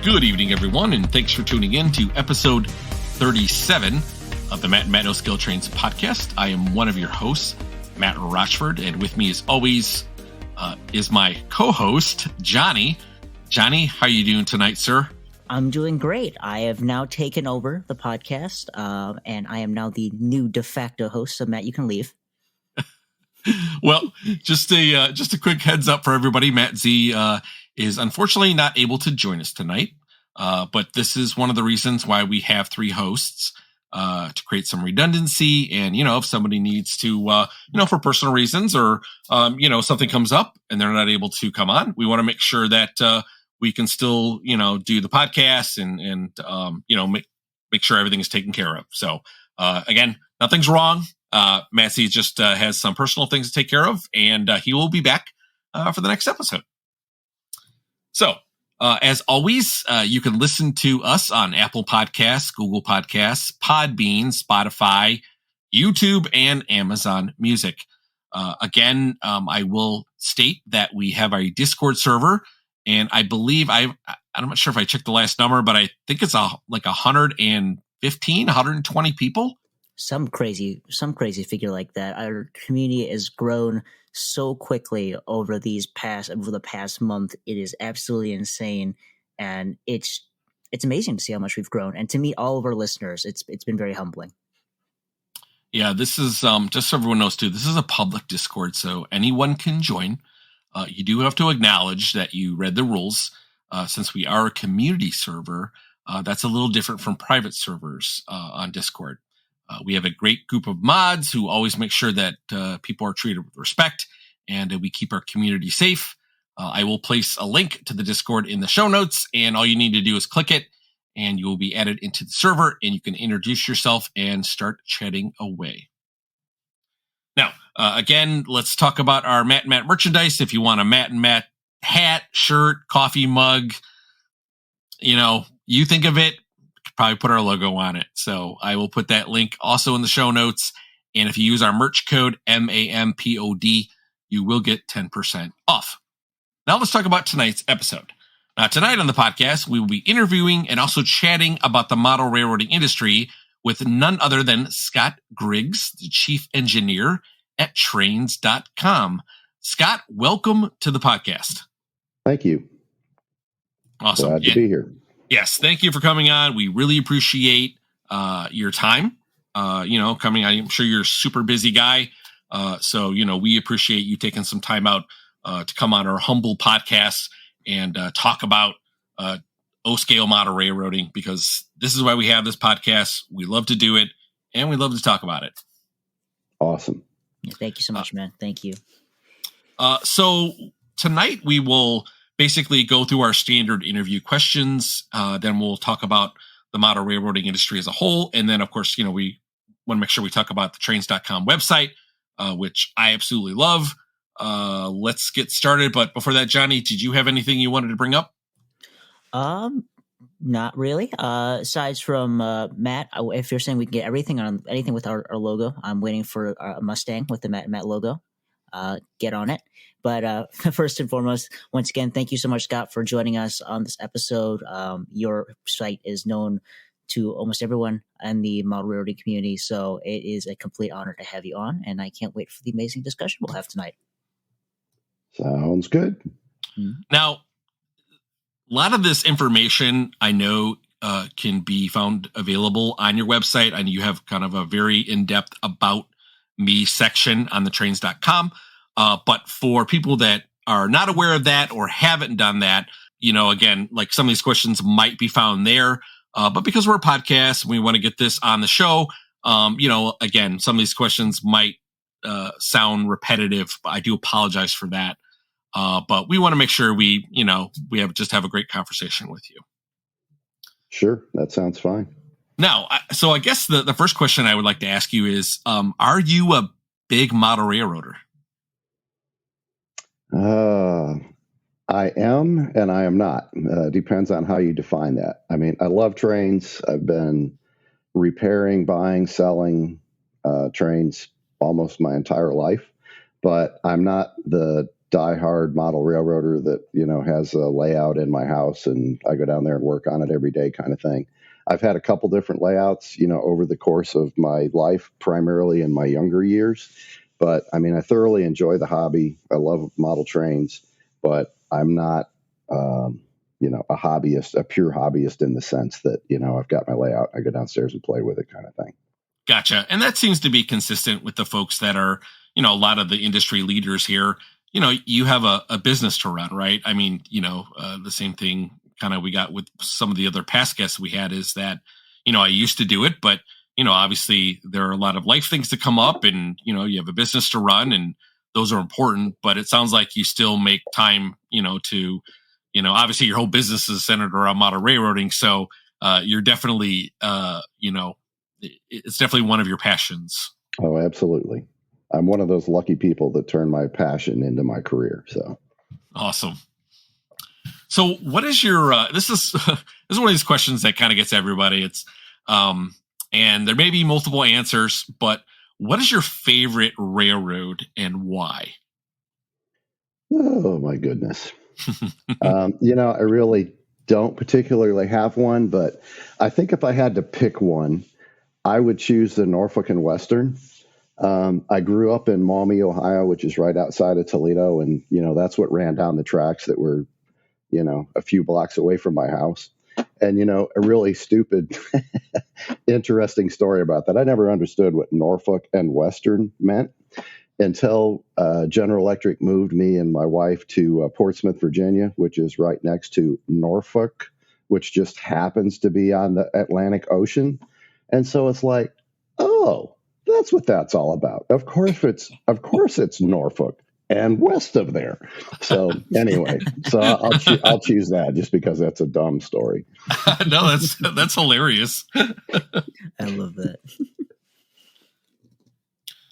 Good evening, everyone, and thanks for tuning in to episode 37 of the Matt and Matt No Skill Trainz podcast. I am one of your hosts, Matt Rochford, and with me, as always, is my co-host, Johnny. Johnny, how are you doing tonight, sir? I'm doing great. I have now taken over the podcast, and I am now the new de facto host. So, Matt, you can leave. Well, just a quick heads up for everybody. Matt Z is unfortunately not able to join us tonight, but this is one of the reasons why we have three hosts to create some redundancy. And if somebody needs to, for personal reasons or something comes up and they're not able to come on, we want to make sure that we can still do the podcast and make sure everything is taken care of. So again, nothing's wrong. Massey just has some personal things to take care of, and he will be back for the next episode. So, as always, you can listen to us on Apple Podcasts, Google Podcasts, Podbean, Spotify, YouTube, and Amazon Music. Again, I will state that we have a Discord server, and I believe I'm not sure if I checked the last number, but I think it's like 115, 120 people. Some crazy figure like that. Our community has grown so quickly over the past month. It is absolutely insane, and it's amazing to see how much we've grown. And to meet all of our listeners, it's been very humbling. Yeah, this is just so everyone knows too. This is a public Discord, so anyone can join. You do have to acknowledge that you read the rules. Since we are a community server, that's a little different from private servers on Discord. We have a great group of mods who always make sure that people are treated with respect and we keep our community safe. I will place a link to the Discord in the show notes, and all you need to do is click it and you will be added into the server and you can introduce yourself and start chatting away. Now, again, let's talk about our Matt and Matt merchandise. If you want a Matt and Matt hat, shirt, coffee mug, you think of it, probably put our logo on it. So I will put that link also in the show notes. And if you use our merch code, MAMPOD, you will get 10% off. Now let's talk about tonight's episode. Now, tonight on the podcast, we will be interviewing and also chatting about the model railroading industry with none other than Scott Griggs, the chief engineer at Trainz.com. Scott, welcome to the podcast. Thank you. Awesome. Glad to be here. Yes, thank you for coming on. We really appreciate your time. Coming on. I'm sure you're a super busy guy. So we appreciate you taking some time out to come on our humble podcast and talk about O-scale model railroading, because this is why we have this podcast. We love to do it, and we love to talk about it. Awesome. Yeah, thank you so much, man. Thank you. So tonight we will basically go through our standard interview questions. Then we'll talk about the model railroading industry as a whole. And then, of course, we want to make sure we talk about the Trainz.com website, which I absolutely love. Let's get started. But before that, Johnny, did you have anything you wanted to bring up? Not really. Aside from Matt, if you're saying we can get anything with our logo, I'm waiting for a Mustang with the Matt logo. Get on it. But first and foremost, once again, thank you so much, Scott, for joining us on this episode. Your site is known to almost everyone in the model railroading community, so it is a complete honor to have you on, and I can't wait for the amazing discussion we'll have tonight. Sounds good. Now, a lot of this information I know can be found available on your website. I know you have kind of a very in-depth About Me section on the Trainz.com. But for people that are not aware of that or haven't done that, again, like some of these questions might be found there. But because we're a podcast and we want to get this on the show, again, some of these questions might sound repetitive. I do apologize for that. But we want to make sure we have a great conversation with you. Sure. That sounds fine. Now, so I guess the first question I would like to ask you is, are you a big model railroader? I am and I am not. Depends on how you define that. I mean, I love trains. I've been repairing, buying, selling trains almost my entire life, but I'm not the diehard model railroader that, has a layout in my house and I go down there and work on it every day kind of thing. I've had a couple different layouts, over the course of my life, primarily in my younger years. But I mean, I thoroughly enjoy the hobby. I love model trains, but I'm not, a hobbyist, a pure hobbyist in the sense that, I've got my layout, I go downstairs and play with it kind of thing. Gotcha. And that seems to be consistent with the folks that are, a lot of the industry leaders here. You have a business to run, right? I mean, the same thing kind of we got with some of the other past guests we had is that, I used to do it, but, obviously there are a lot of life things to come up and, you have a business to run and those are important, but it sounds like you still make time, to, obviously your whole business is centered around model railroading. So you're definitely, it's definitely one of your passions. Oh, absolutely. I'm one of those lucky people that turn my passion into my career. So awesome. So what is your, this is one of these questions that kind of gets everybody. It's, and there may be multiple answers, but what is your favorite railroad and why? Oh my goodness. I really don't particularly have one, but I think if I had to pick one, I would choose the Norfolk and Western. I grew up in Maumee, Ohio, which is right outside of Toledo. And, that's what ran down the tracks that were, a few blocks away from my house. And, a really stupid, interesting story about that. I never understood what Norfolk and Western meant until General Electric moved me and my wife to Portsmouth, Virginia, which is right next to Norfolk, which just happens to be on the Atlantic Ocean. And so it's like, oh, that's what that's all about. Of course it's Norfolk and west of there. So anyway, I'll choose that just because that's a dumb story. No, that's hilarious. I love that.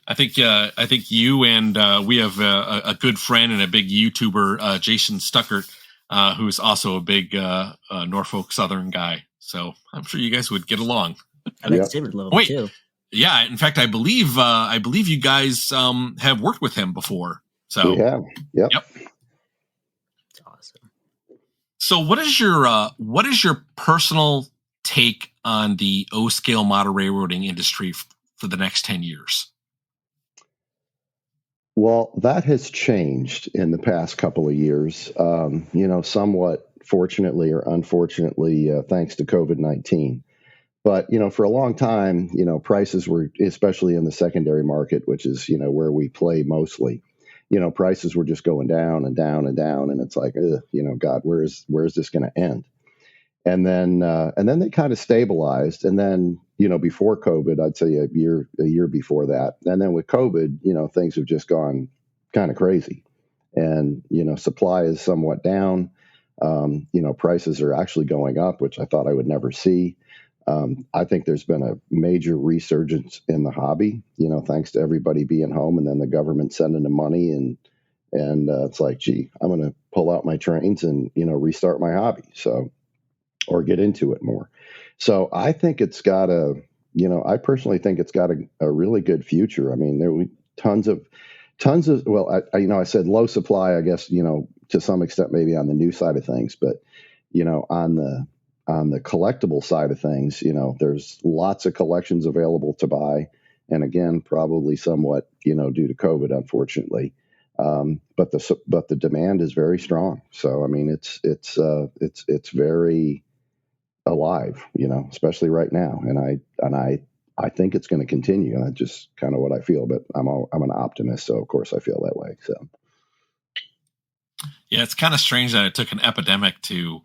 I think you and we have a good friend and a big YouTuber, Jason Stuckert, who's also a big Norfolk Southern guy. So I'm sure you guys would get along. I bet Sid would love him too. Yeah, in fact, I believe you guys have worked with him before. So we have. Yep. That's awesome. So what is your personal take on the O-scale model railroading industry for the next 10 years? Well, that has changed in the past couple of years, somewhat fortunately or unfortunately, thanks to COVID-19. But, for a long time, prices were, especially in the secondary market, which is, where we play mostly, prices were just going down and down and down. And it's like, God, where is this going to end? And then they kind of stabilized. And then, before COVID, I'd say a year before that. And then with COVID, things have just gone kind of crazy. And, supply is somewhat down. Prices are actually going up, which I thought I would never see. I think there's been a major resurgence in the hobby, thanks to everybody being home and then the government sending them money. And it's like, gee, I'm going to pull out my trains and, restart my hobby. So, or get into it more. So I think it's got I personally think it's got a really good future. I mean, there were tons of, well, I said low supply, I guess, to some extent, maybe on the new side of things, but, on the collectible side of things, there's lots of collections available to buy. And again, probably somewhat, due to COVID, unfortunately. But the demand is very strong. So, I mean, it's very alive, especially right now. And I think it's going to continue. And that's just kind of what I feel, but I'm an optimist. So of course I feel that way. So. Yeah. It's kind of strange that it took an epidemic to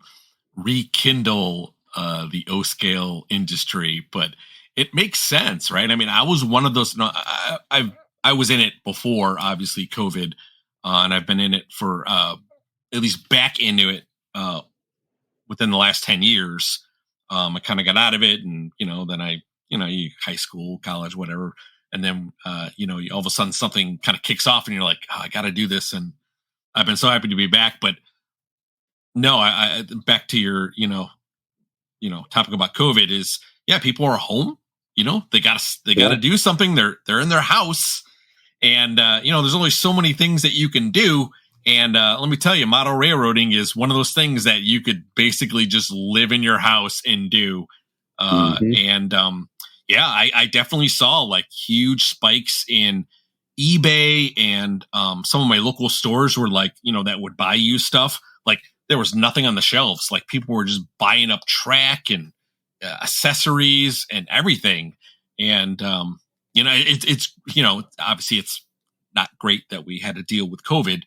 rekindle the O-scale industry, but it makes sense, right? I mean, I was one of those, I was in it before, obviously COVID, and I've been in it for at least back into it within the last 10 years. I kind of got out of it and, then high school, college, whatever. And then, all of a sudden something kind of kicks off and you're like, oh, I got to do this. And I've been so happy to be back, but no, I back to your, topic about COVID is, yeah, people are home, they gotta do something. They're in their house and, there's only so many things that you can do. And let me tell you, model railroading is one of those things that you could basically just live in your house and do. And yeah, I definitely saw like huge spikes in eBay, and some of my local stores were like, that would buy you stuff. Like there was nothing on the shelves. Like people were just buying up track and accessories and everything. And, it's obviously it's not great that we had to deal with COVID.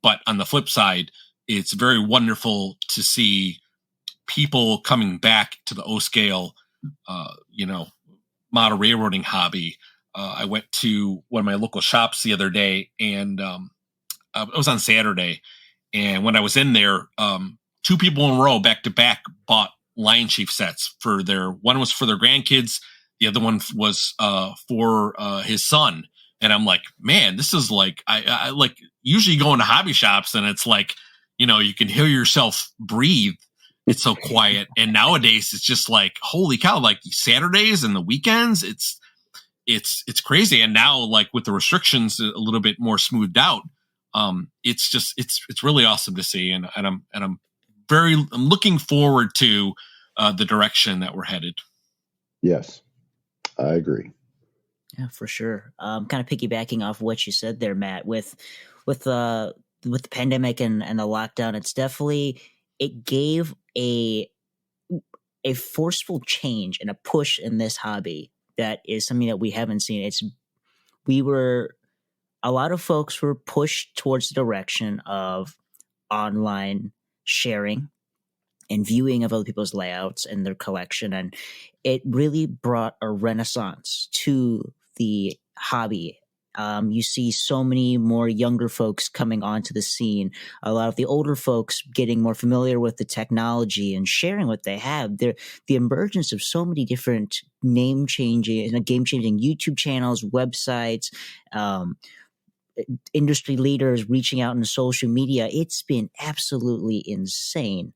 But on the flip side, it's very wonderful to see people coming back to the O-scale, model railroading hobby. I went to one of my local shops the other day, and it was on Saturday. And when I was in there, two people in a row, back to back, bought Lion Chief sets one was for their grandkids. The other one was for his son. And I'm like, man, this is like, I like usually go into hobby shops and it's like, you can hear yourself breathe. It's so quiet. And nowadays it's just like, holy cow, like Saturdays and the weekends, it's crazy. And now like with the restrictions a little bit more smoothed out, it's really awesome to see. And I'm looking forward to the direction that we're headed. Yes, I agree. Yeah, for sure. Kind of piggybacking off what you said there, Matt, with the pandemic and the lockdown, it's definitely, it gave a forceful change and a push in this hobby that is something that we haven't seen. A lot of folks were pushed towards the direction of online sharing and viewing of other people's layouts and their collection. And it really brought a renaissance to the hobby. You see so many more younger folks coming onto the scene, a lot of the older folks getting more familiar with the technology and sharing what they have. The emergence of so many different game-changing YouTube channels, websites, industry leaders reaching out in social media, it's been absolutely insane.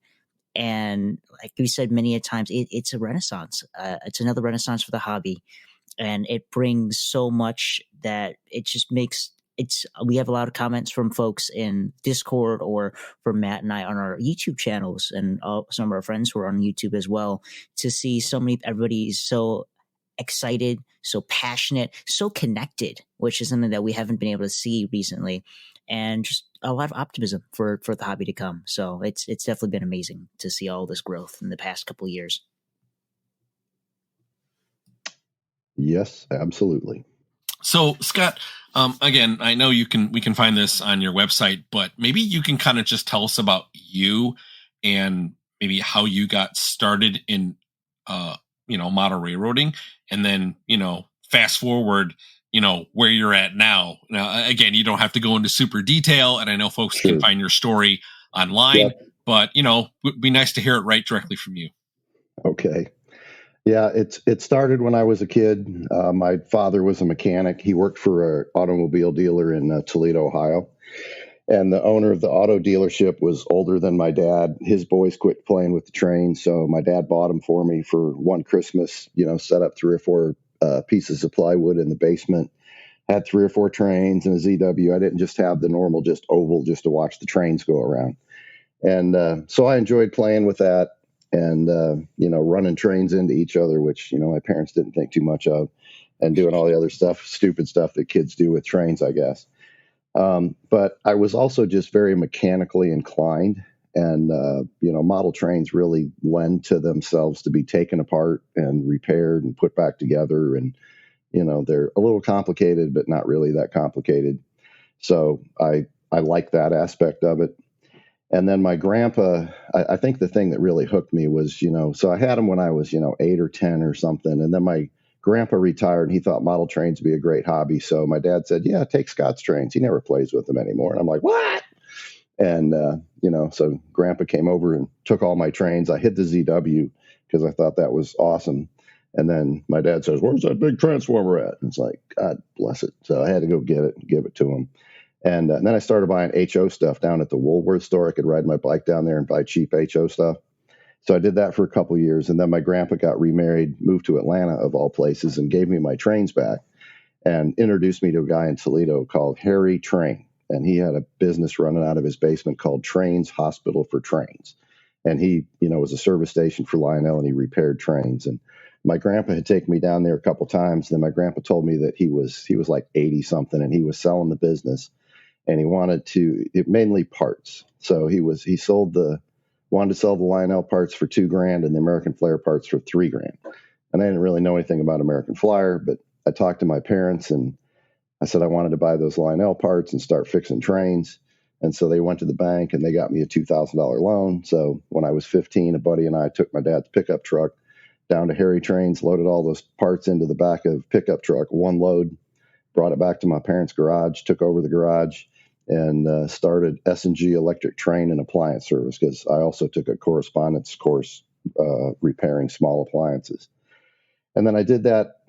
And like we said many a times, it's a renaissance. It's another renaissance for the hobby. And it brings so much that it just makes we have a lot of comments from folks in Discord or from Matt and I on our YouTube channels, and some of our friends who are on YouTube as well, to see everybody is so excited, so passionate, so connected, which is something that we haven't been able to see recently, and just a lot of optimism for the hobby to come. So it's definitely been amazing to see all this growth in the past couple of years. Yes, absolutely. So Scott, again, I know we can find this on your website, but maybe you can kind of just tell us about you and maybe how you got started in, model railroading, and then, fast forward, where you're at now. Now, again, you don't have to go into super detail, and I know folks can find your story online, but, it'd be nice to hear it right directly from you. Okay. Yeah, it started when I was a kid. My father was a mechanic. He worked for an automobile dealer in Toledo, Ohio. And the owner of the auto dealership was older than my dad. His boys quit playing with the Trainz, so my dad bought them for me for one Christmas, set up 3 or 4 pieces of plywood in the basement, had 3 or 4 Trainz and a ZW. I didn't just have the normal, just oval, just to watch the Trainz go around. And so I enjoyed playing with that. And, running Trainz into each other, which, my parents didn't think too much of, and doing all the other stupid stuff that kids do with Trainz, I guess. But I was also just very mechanically inclined, and, model trains really lend to themselves to be taken apart and repaired and put back together. And, they're a little complicated, but not really that complicated. So I like that aspect of it. And then my grandpa, I think the thing that really hooked me was, so I had him when I was, 8 or 10 or something. And then my grandpa retired, and he thought model trains would be a great hobby. So my dad said, yeah, take Scott's Trainz. He never plays with them anymore. And I'm like, what? And, so grandpa came over and took all my Trainz. I hid the ZW because I thought that was awesome. And then my dad says, where's that big transformer at? And it's like, God bless it. So I had to go get it and give it to him. And then I started buying HO stuff down at the Woolworth store. I could ride my bike down there and buy cheap HO stuff. So I did that for a couple of years. And then my grandpa got remarried, moved to Atlanta of all places, and gave me my Trainz back and introduced me to a guy in Toledo called Harry Train. and he had a business running out of his basement called Trainz Hospital for Trains. And he, was a service station for Lionel, and he repaired trains. And my grandpa had taken me down there a couple times. Then my grandpa told me that he was like 80 something, and he was selling the business, and he wanted to mainly parts. So he wanted to sell the Lionel parts for $2,000 and the American Flyer parts for $3,000. And I didn't really know anything about American Flyer, but I talked to my parents and I said I wanted to buy those Lionel parts and start fixing trains. And so they went to the bank and they got me a $2,000 loan. So when I was 15, a buddy and I took my dad's pickup truck down to Harry Trainz, loaded all those parts into the back of pickup truck, one load, brought it back to my parents' garage, took over the garage, and started S&G Electric Train and Appliance Service, because I also took a correspondence course repairing small appliances. And then I did that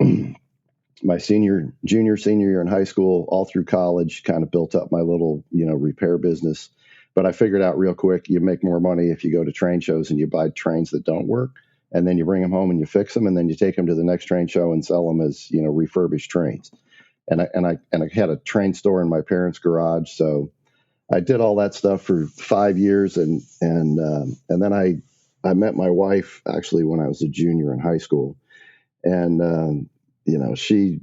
my senior year in high school, all through college, kind of built up my little, repair business. But I figured out real quick, you make more money if you go to train shows and you buy trains that don't work, and then you bring them home and you fix them, and then you take them to the next train show and sell them as, refurbished trains. And I had a train store in my parents' garage, so I did all that stuff for 5 years, and then I met my wife actually when I was a junior in high school, and she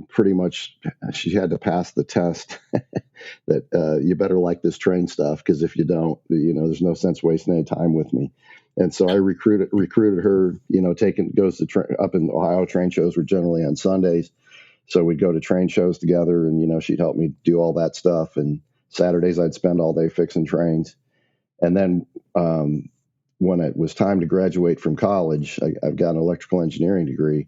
pretty much she had to pass the test that you better like this train stuff, because if you don't, there's no sense wasting any time with me. And so I recruited her. Goes to up in Ohio. Train shows were generally on Sundays. So we'd go to train shows together, and, she'd help me do all that stuff. And Saturdays I'd spend all day fixing trains. And then when it was time to graduate from college, I've got an electrical engineering degree.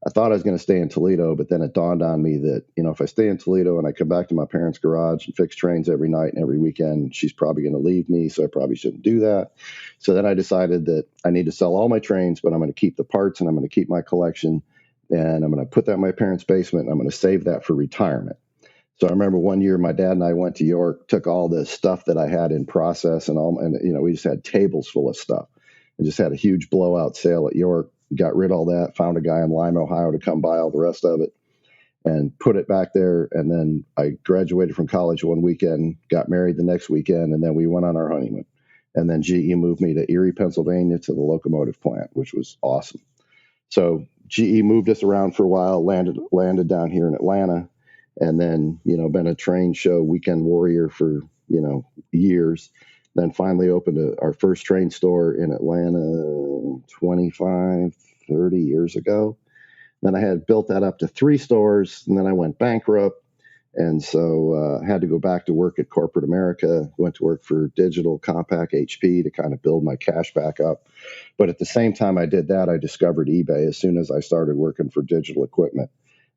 I thought I was going to stay in Toledo, but then it dawned on me that, if I stay in Toledo and I come back to my parents' garage and fix trains every night and every weekend, she's probably going to leave me. So I probably shouldn't do that. So then I decided that I need to sell all my trains, but I'm going to keep the parts and I'm going to keep my collection. And I'm going to put that in my parents' basement, and I'm going to save that for retirement. So I remember one year my dad and I went to York, took all the stuff that I had in process and we just had tables full of stuff, and just had a huge blowout sale at York, got rid of all that, found a guy in Lima, Ohio to come buy all the rest of it and put it back there. And then I graduated from college one weekend, got married the next weekend, and then we went on our honeymoon. And then GE moved me to Erie, Pennsylvania to the locomotive plant, which was awesome. So GE moved us around for a while, landed down here in Atlanta, and then, been a train show weekend warrior for, years. Then finally opened our first train store in Atlanta 25, 30 years ago. Then I had built that up to 3 stores, and then I went bankrupt. And so I had to go back to work at corporate America, went to work for Digital Compact HP to kind of build my cash back up. But at the same time I did that, I discovered eBay as soon as I started working for Digital Equipment.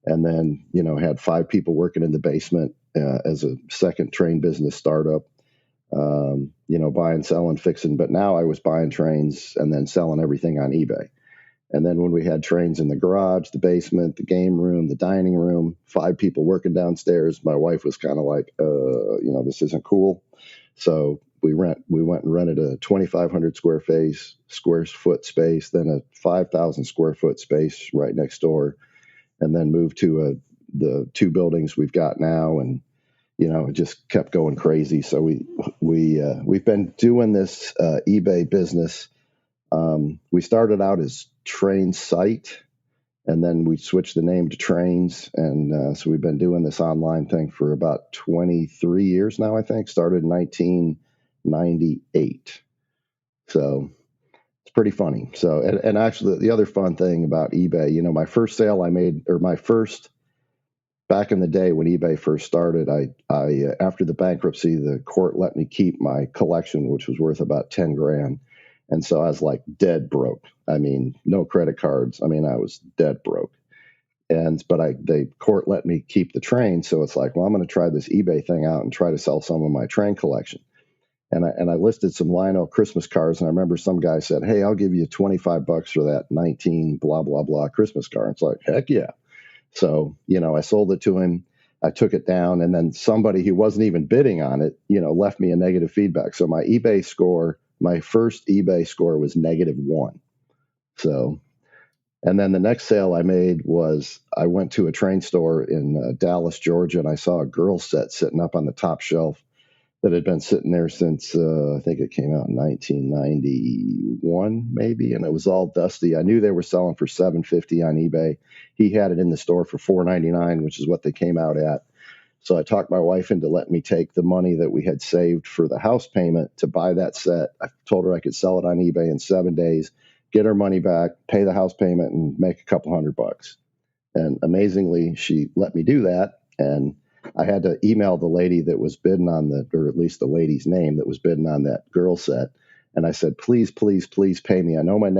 And then, had 5 people working in the basement as a second train business startup, buying, selling, fixing. But now I was buying trains and then selling everything on eBay. And then when we had trains in the garage, the basement, the game room, the dining room, 5 people working downstairs, my wife was kind of like, this isn't cool. So we went and rented a 2,500 square foot space, then a 5,000 square foot space right next door, and then moved to the 2 buildings we've got now. And, it just kept going crazy. So we've been doing this eBay business. We started out as Trainz Site, and then we switched the name to Trainz. And so we've been doing this online thing for about 23 years now, I think. Started in 1998. So it's pretty funny. So, and actually the other fun thing about eBay, my first sale I made, or back in the day when eBay first started, I after the bankruptcy, the court let me keep my collection, which was worth about $10,000. And so I was like dead broke. I mean, no credit cards. I mean, I was dead broke. But the court let me keep the train. So it's like, well, I'm going to try this eBay thing out and try to sell some of my train collection. And I listed some Lionel Christmas cars. And I remember some guy said, hey, I'll give you $25 for that 19 blah, blah, blah Christmas car. It's like, heck yeah. So, I sold it to him. I took it down. And then somebody who wasn't even bidding on it, left me a negative feedback. So my first eBay score was -1. So And then the next sale I made was I went to a Trainz store in Dallas, Georgia, and I saw a girl set sitting up on the top shelf that had been sitting there since I think it came out in 1991, maybe, and it was all dusty. I knew they were selling for $750 on eBay. He had it in the store for $499, which is what they came out at. So I talked my wife into letting me take the money that we had saved for the house payment to buy that set. I told her I could sell it on eBay in 7 days, get her money back, pay the house payment, and make a couple $100. And amazingly, she let me do that. And I had to email the lady that was bidding on or at least the lady's name that was bidding on that girl set. And I said, please, please, please pay me. I know my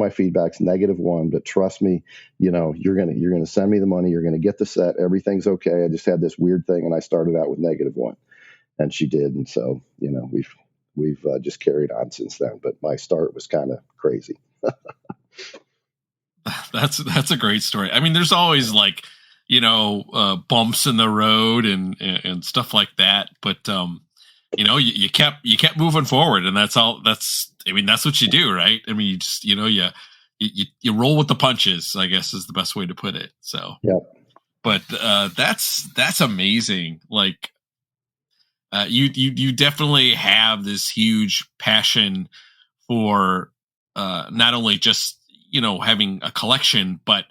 feedback's -1, but trust me, you're gonna send me the money. You're gonna get the set. Everything's okay. I just had this weird thing, and I started out with -1, and she did. And so, we've just carried on since then. But my start was kind of crazy. That's a great story. I mean, there's always bumps in the road and stuff like that, but you kept moving forward, and that's what you do, right? I mean, you just you roll with the punches, I guess is the best way to put it. So yeah, but that's amazing. Like you definitely have this huge passion for not only just having a collection, but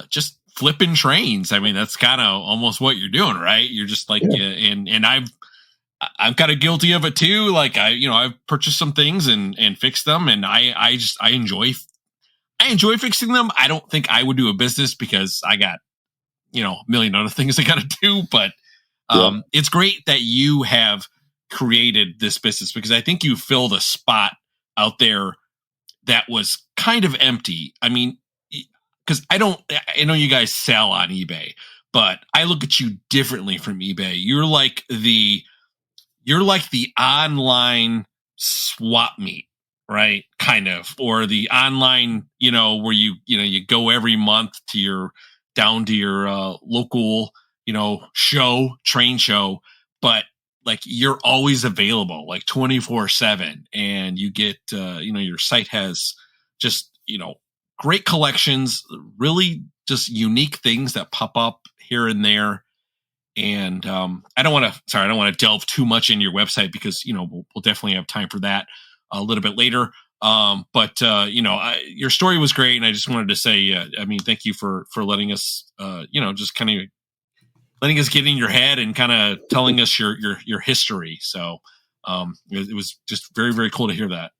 just flipping trains. I mean, that's kind of almost what you're doing, right? You're just like, and I'm kind of guilty of it too. Like I've purchased some things and fixed them, and I enjoy fixing them. I don't think I would do a business because I got a million other things I got to do, but it's great that you have created this business, because I think you filled a spot out there that was kind of empty. I mean, because I know you guys sell on eBay, but I look at you differently from eBay. You're like the online swap meet, right? Kind of, or the online, where you go every month down to your local, train show, but like you're always available, like 24/7, and you get, your site has just, great collections, really just unique things that pop up here and there. And I don't want to delve too much in your website, because we'll definitely have time for that a little bit later. But your story was great, and I just wanted to say, thank you for letting us, just kind of letting us get in your head and kind of telling us your history. So it was just very, very cool to hear that.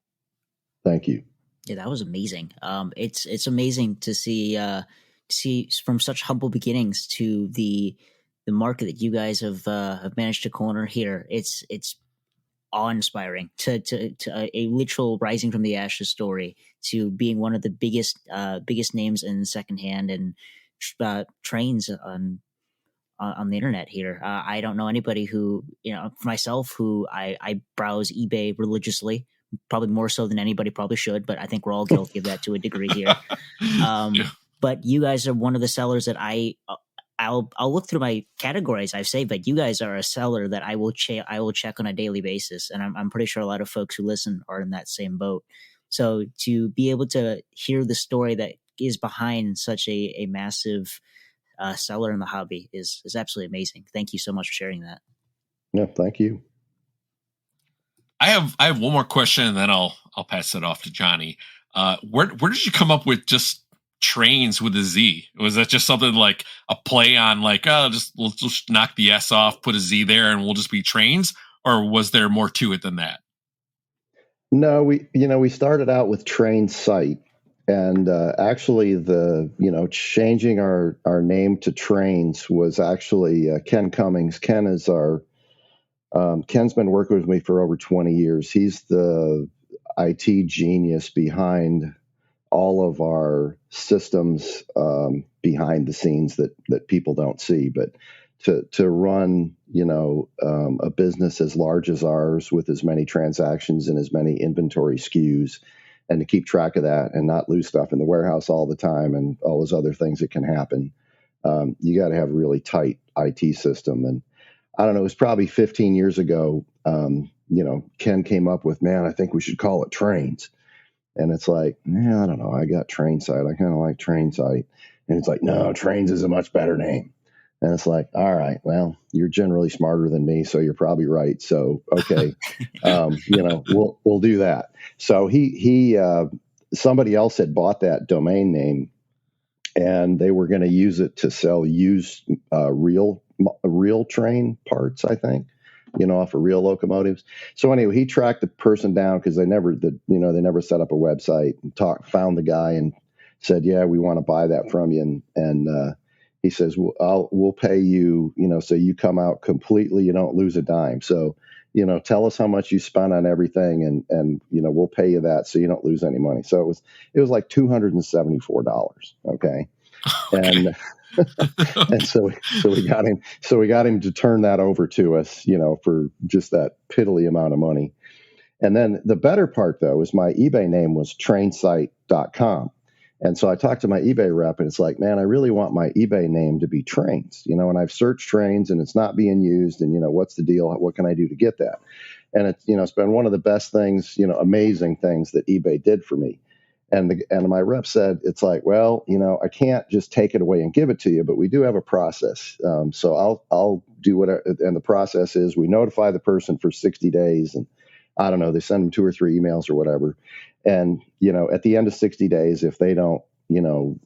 Thank you. Yeah, that was amazing. It's amazing to see from such humble beginnings to the market that you guys have managed to corner here. It's awe-inspiring to a literal rising from the ashes story to being one of the biggest names in secondhand and Trainz on the internet here. I don't know anybody who, for myself, who I browse eBay religiously, probably more so than anybody probably should, but I think we're all guilty of that to a degree here. But you guys are one of the sellers that I'll look through my categories I've saved, but you guys are a seller that I will check on a daily basis. And I'm pretty sure a lot of folks who listen are in that same boat. So to be able to hear the story that is behind such a massive seller in the hobby is absolutely amazing. Thank you so much for sharing that. Yeah, thank you. I have one more question, and then I'll pass it off to Johnny. Where did you come up with just Trainz with a Z? Was that just something like a play on like, we'll just knock the S off, put a Z there, and we'll just be Trainz? Or was there more to it than that? No, we started out with Trainz site, and actually changing our name to Trainz was actually Ken Cummings. Ken's been working with me for over 20 years. He's the IT genius behind all of our systems behind the scenes that people don't see. But to run, a business as large as ours with as many transactions and as many inventory SKUs, and to keep track of that and not lose stuff in the warehouse all the time and all those other things that can happen, you got to have a really tight IT system. And I don't know, it was probably 15 years ago, Ken came up with, man, I think we should call it Trainz. And it's like, yeah, I don't know. I got Trainz. I kind of like Trainz. And it's like, no, Trainz is a much better name. And it's like, all right, well, you're generally smarter than me, so you're probably right. So, okay, we'll do that. So somebody else had bought that domain name, and they were going to use it to sell used real train parts, I think, off of real locomotives. So anyway, he tracked the person down because they never set up a website, and found the guy and said, yeah, we want to buy that from you. And he says, we'll pay you, so you come out completely, you don't lose a dime. So, tell us how much you spent on everything, and we'll pay you that so you don't lose any money. So it was like $274. Okay. And and so we got him to turn that over to us, for just that piddly amount of money. And then the better part, though, is my eBay name was trainsite.com. And so I talked to my eBay rep, and it's like, man, I really want my eBay name to be Trainz, and I've searched Trainz and it's not being used. And, what's the deal? What can I do to get that? And it's been one of the best things, amazing things that eBay did for me. And my rep said, it's like, well, I can't just take it away and give it to you, but we do have a process. So I'll do whatever. And the process is we notify the person for 60 days. And I don't know, they send them 2 or 3 emails or whatever. And, at the end of 60 days, if they don't,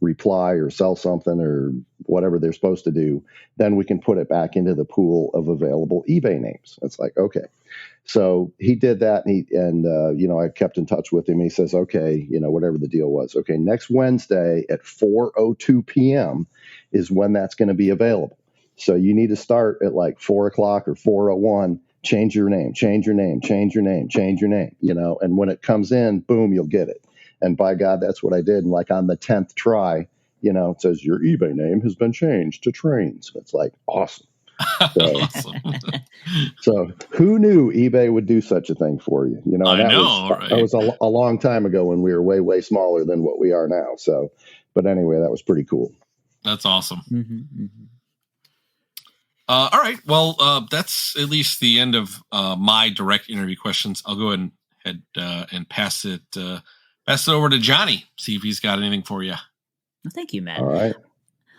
reply or sell something or whatever they're supposed to do, then we can put it back into the pool of available eBay names. It's like, okay. So he did that, and I kept in touch with him. He says, okay, whatever the deal was. Okay, next Wednesday at 4:02 p.m. is when that's going to be available. So you need to start at like 4 o'clock or 4:01. Change your name, change your name, change your name, change your name. And when it comes in, boom, you'll get it. And by God, that's what I did. And like on the 10th try, it says your eBay name has been changed to Trainz. It's like awesome. Awesome. So who knew eBay would do such a thing for you? And I that know, was, right? That was a long time ago when we were way, way smaller than what we are now. So, but anyway, that was pretty cool. That's awesome. Mm-hmm, mm-hmm. All right. Well, that's at least the end of my direct interview questions. I'll go ahead and pass it over to Johnny. See if he's got anything for you. Well, thank you, Matt. All right.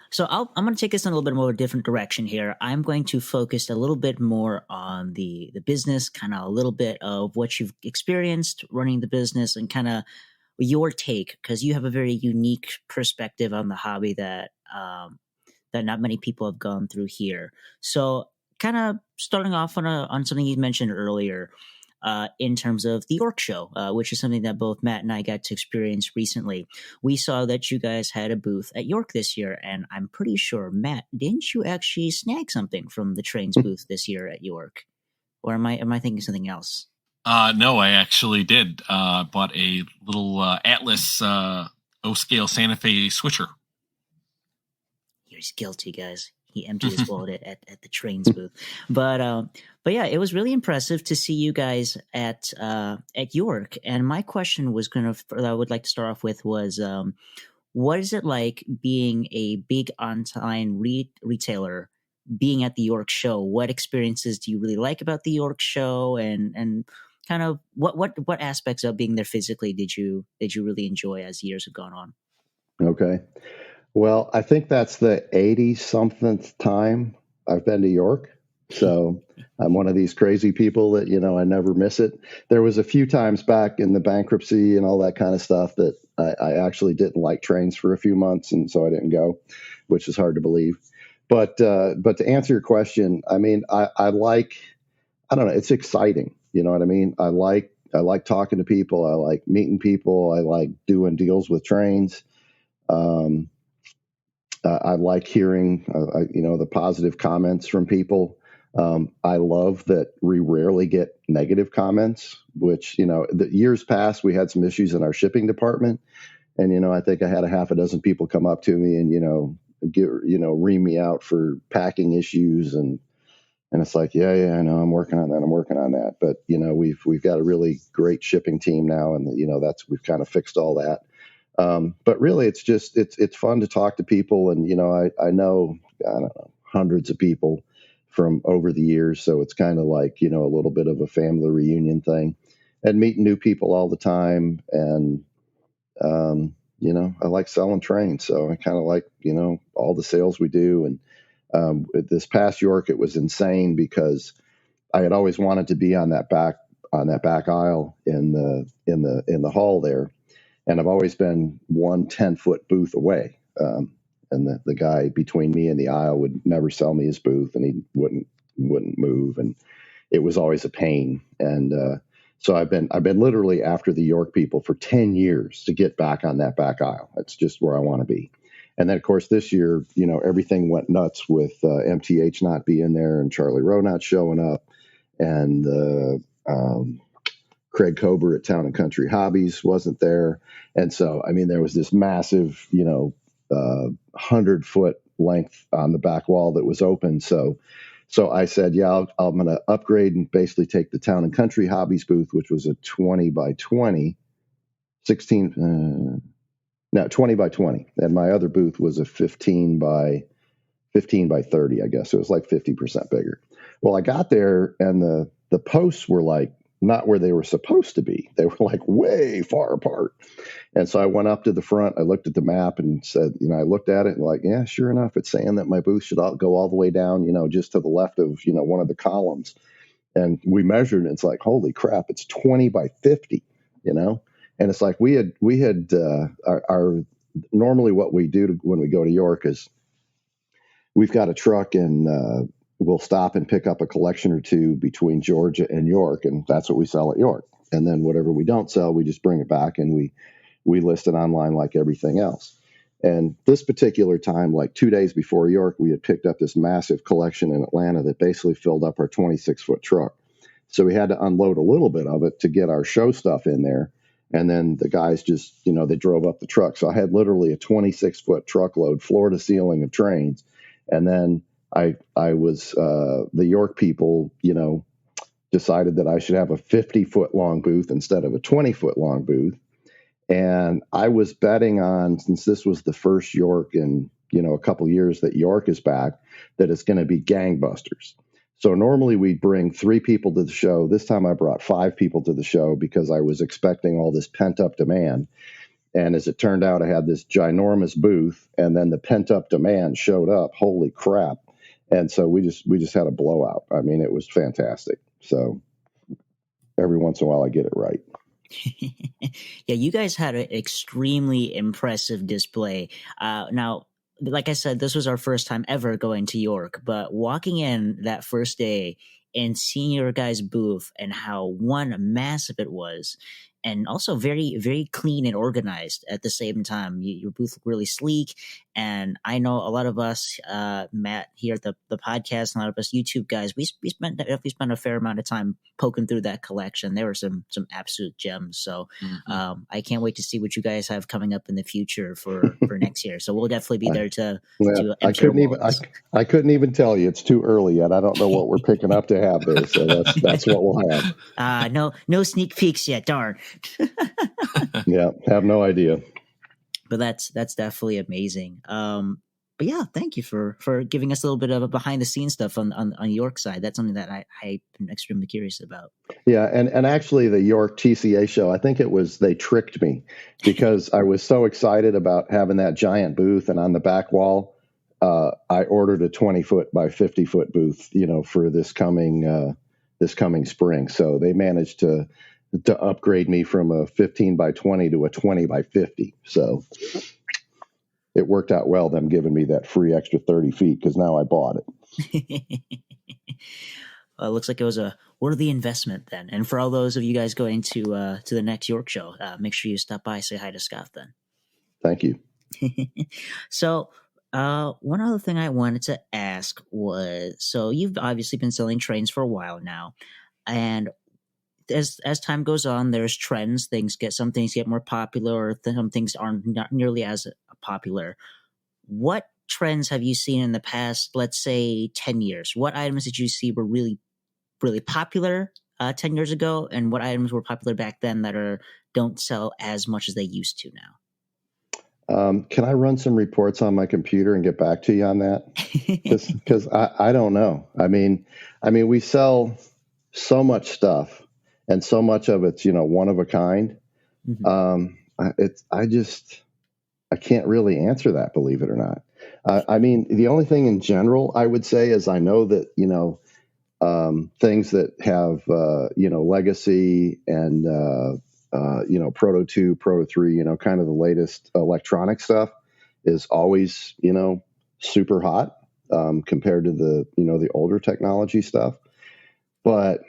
So I'm going to take this in a little bit more different direction here. I'm going to focus a little bit more on the business, kind of a little bit of what you've experienced running the business and kind of your take, because you have a very unique perspective on the hobby that not many people have gone through here. So kind of starting off on something you mentioned earlier, in terms of the York show, which is something that both Matt and I got to experience recently. We saw that you guys had a booth at York this year, and I'm pretty sure, Matt, didn't you actually snag something from the Trainz booth this year at York? Or am I thinking something else? No, I actually did. Bought a little Atlas O-scale Santa Fe switcher. He's guilty, guys. He emptied his wallet at the Trainz booth, but yeah, it was really impressive to see you guys at York. And my question I would like to start off with was, what is it like being a big online retailer, being at the York show? What experiences do you really like about the York show, and kind of what aspects of being there physically did you really enjoy as years have gone on? Okay. Well, I think that's the 80-something time I've been to York. So I'm one of these crazy people that, I never miss it. There was a few times back in the bankruptcy and all that kind of stuff that I actually didn't like Trainz for a few months, and so I didn't go, which is hard to believe. But to answer your question, I mean, I like, I don't know, it's exciting. You know what I mean? I like talking to people. I like meeting people. I like doing deals with Trainz. I like hearing, the positive comments from people. I love that we rarely get negative comments, which, the years past, we had some issues in our shipping department. And, I think I had a half a dozen people come up to me and, ream me out for packing issues. And it's like, yeah, I know, I'm working on that. But, we've got a really great shipping team now. And, we've kind of fixed all that. But really, it's just it's fun to talk to people, and I know, I don't know, hundreds of people from over the years, so it's kind of like a little bit of a family reunion thing, and meeting new people all the time, and I like selling Trainz, so I kind of like, all the sales we do. And this past York, it was insane because I had always wanted to be on that back aisle in the hall there, and I've always been 10-foot booth away. And the guy between me and the aisle would never sell me his booth, and he wouldn't move, and it was always a pain. And so I've been literally after the York people for 10 years to get back on that back aisle. That's just where I want to be. And then, of course, this year, everything went nuts with MTH not being there and Charlie Rowe not showing up, and Craig Kober at Town and Country Hobbies wasn't there. And so, there was this massive, 100-foot length on the back wall that was open. So I said, I'm going to upgrade and basically take the Town and Country Hobbies booth, which was a 20 by 20, 20 by 20. And my other booth was a 15 by 30, I guess. It was like 50% bigger. Well, I got there and the posts were like not where they were supposed to be. They were like way far apart. And so I went up to the front, I looked at the map and said, I looked at it and like, yeah, sure enough, it's saying that my booth should go all the way down, just to the left of, one of the columns. And we measured and it's like, holy crap, it's 20 by 50, and it's like we had our normally what we do when we go to York is we've got a truck and we'll stop and pick up a collection or two between Georgia and York, and that's what we sell at York. And then whatever we don't sell, we just bring it back and we list it online like everything else. And this particular time, like 2 days before York, we had picked up this massive collection in Atlanta that basically filled up our 26-foot truck. So we had to unload a little bit of it to get our show stuff in there. And then the guys just, they drove up the truck. So I had literally a 26-foot truckload, floor to ceiling of Trainz. And then I was, the York people, decided that I should have a 50-foot long booth instead of a 20-foot long booth. And I was betting on, since this was the first York in, a couple years that York is back, that it's going to be gangbusters. So normally we bring 3 people to the show. This time I brought 5 people to the show because I was expecting all this pent-up demand. And as it turned out, I had this ginormous booth, and then the pent-up demand showed up. Holy crap. And so we just had a blowout. It was fantastic. So every once in a while I get it right. Yeah, you guys had an extremely impressive display. Now, like I said, this was our first time ever going to York, but walking in that first day and seeing your guys' booth and how massive it was, and also very, very clean and organized at the same time. Your booth looked really sleek. And I know a lot of us, Matt, here at the podcast, and a lot of us YouTube guys, we spent a fair amount of time poking through that collection. There were some absolute gems. So I can't wait to see what you guys have coming up in the future for next year. So we'll definitely be there to I couldn't even tell you. It's too early yet. I don't know what we're picking up to have there. So that's what we'll have. No sneak peeks yet. Darn. Yeah, have no idea. But that's definitely amazing. But yeah, thank you for giving us a little bit of a behind the scenes stuff on York side. That's something that I've been extremely curious about. Yeah, and actually the York TCA show, I think they tricked me because I was so excited about having that giant booth, and on the back wall, I ordered a 20-foot by 50-foot booth, for this coming spring. So they managed to upgrade me from a 15 by 20 to a 20 by 50. So it worked out well, them giving me that free extra 30 feet, because now I bought it. Well, it looks like it was a worthy investment then. And for all those of you guys going to the next York show, make sure you stop by, say hi to Scott then. Thank you. So one other thing I wanted to ask was, so you've obviously been selling Trainz for a while now, and as time goes on, there's trends. Some things get more popular, or some things aren't not nearly as popular. What trends have you seen in the past, let's say 10 years? What items did you see were really, really popular 10 years ago, and what items were popular back then that don't sell as much as they used to now? Can I run some reports on my computer and get back to you on that? Because I don't know. I mean, we sell so much stuff, and so much of it's, one of a kind. Mm-hmm. I can't really answer that, believe it or not. I mean, the only thing in general I would say is I know that, things that have, legacy and, Proto 2, Proto 3, kind of the latest electronic stuff is always, super hot compared to the older technology stuff. But,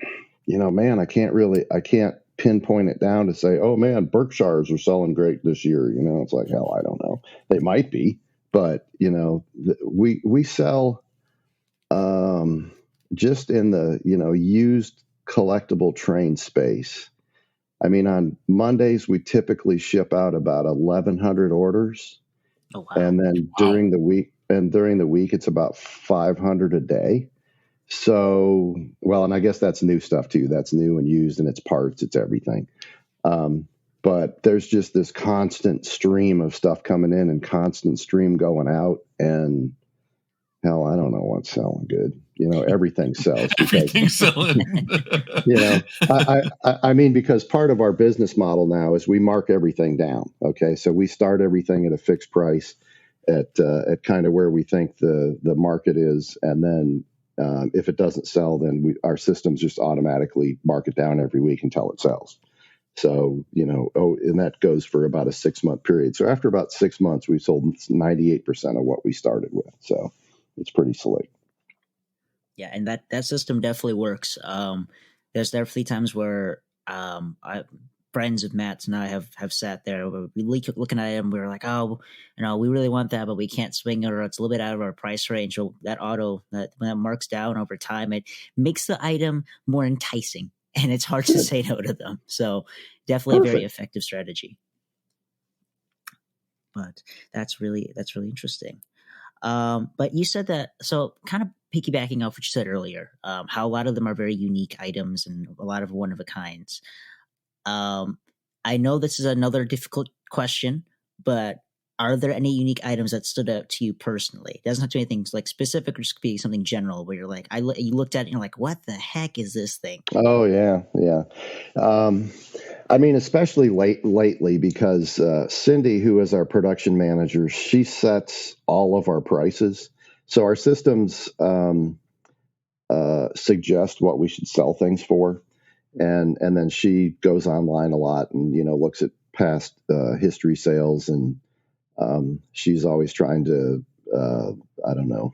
man, I can't pinpoint it down to say, oh man, Berkshires are selling great this year. It's like, hell, I don't know. They might be, but we sell just in the used collectible train space. I mean, on Mondays we typically ship out about 1,100 orders, Oh wow. and then during the week it's about 500 a day. So, well, and I guess that's new stuff too. That's new and used, and it's parts, it's everything. But there's just this constant stream of stuff coming in and constant stream going out, and hell, I don't know what's selling good. Everything sells. Everything's selling. I mean, because part of our business model now is we mark everything down. Okay, so we start everything at a fixed price at kind of where we think the market is, and then if it doesn't sell, then our systems just automatically mark it down every week until it sells. So, and that goes for about a 6-month period. So after about 6 months, we sold 98% of what we started with. So it's pretty slick. Yeah, and that system definitely works. There's definitely times where friends of Matt's and I have sat there. We looking at him. We're like, oh, we really want that, but we can't swing it, or it's a little bit out of our price range. So that auto when that marks down over time, it makes the item more enticing, and it's hard to say no to them. So definitely a very effective strategy. But that's really interesting. But you said that, so kind of piggybacking off what you said earlier, how a lot of them are very unique items and a lot of one of a kinds. I know this is another difficult question, but are there any unique items that stood out to you personally? It doesn't have to be anything like specific, or just be something general where you're like, you looked at it and you're like, what the heck is this thing? Oh yeah. I mean, especially lately, because Cindy, who is our production manager, she sets all of our prices. So our systems suggest what we should sell things for, and then she goes online a lot and looks at past history sales, and she's always trying to I don't know.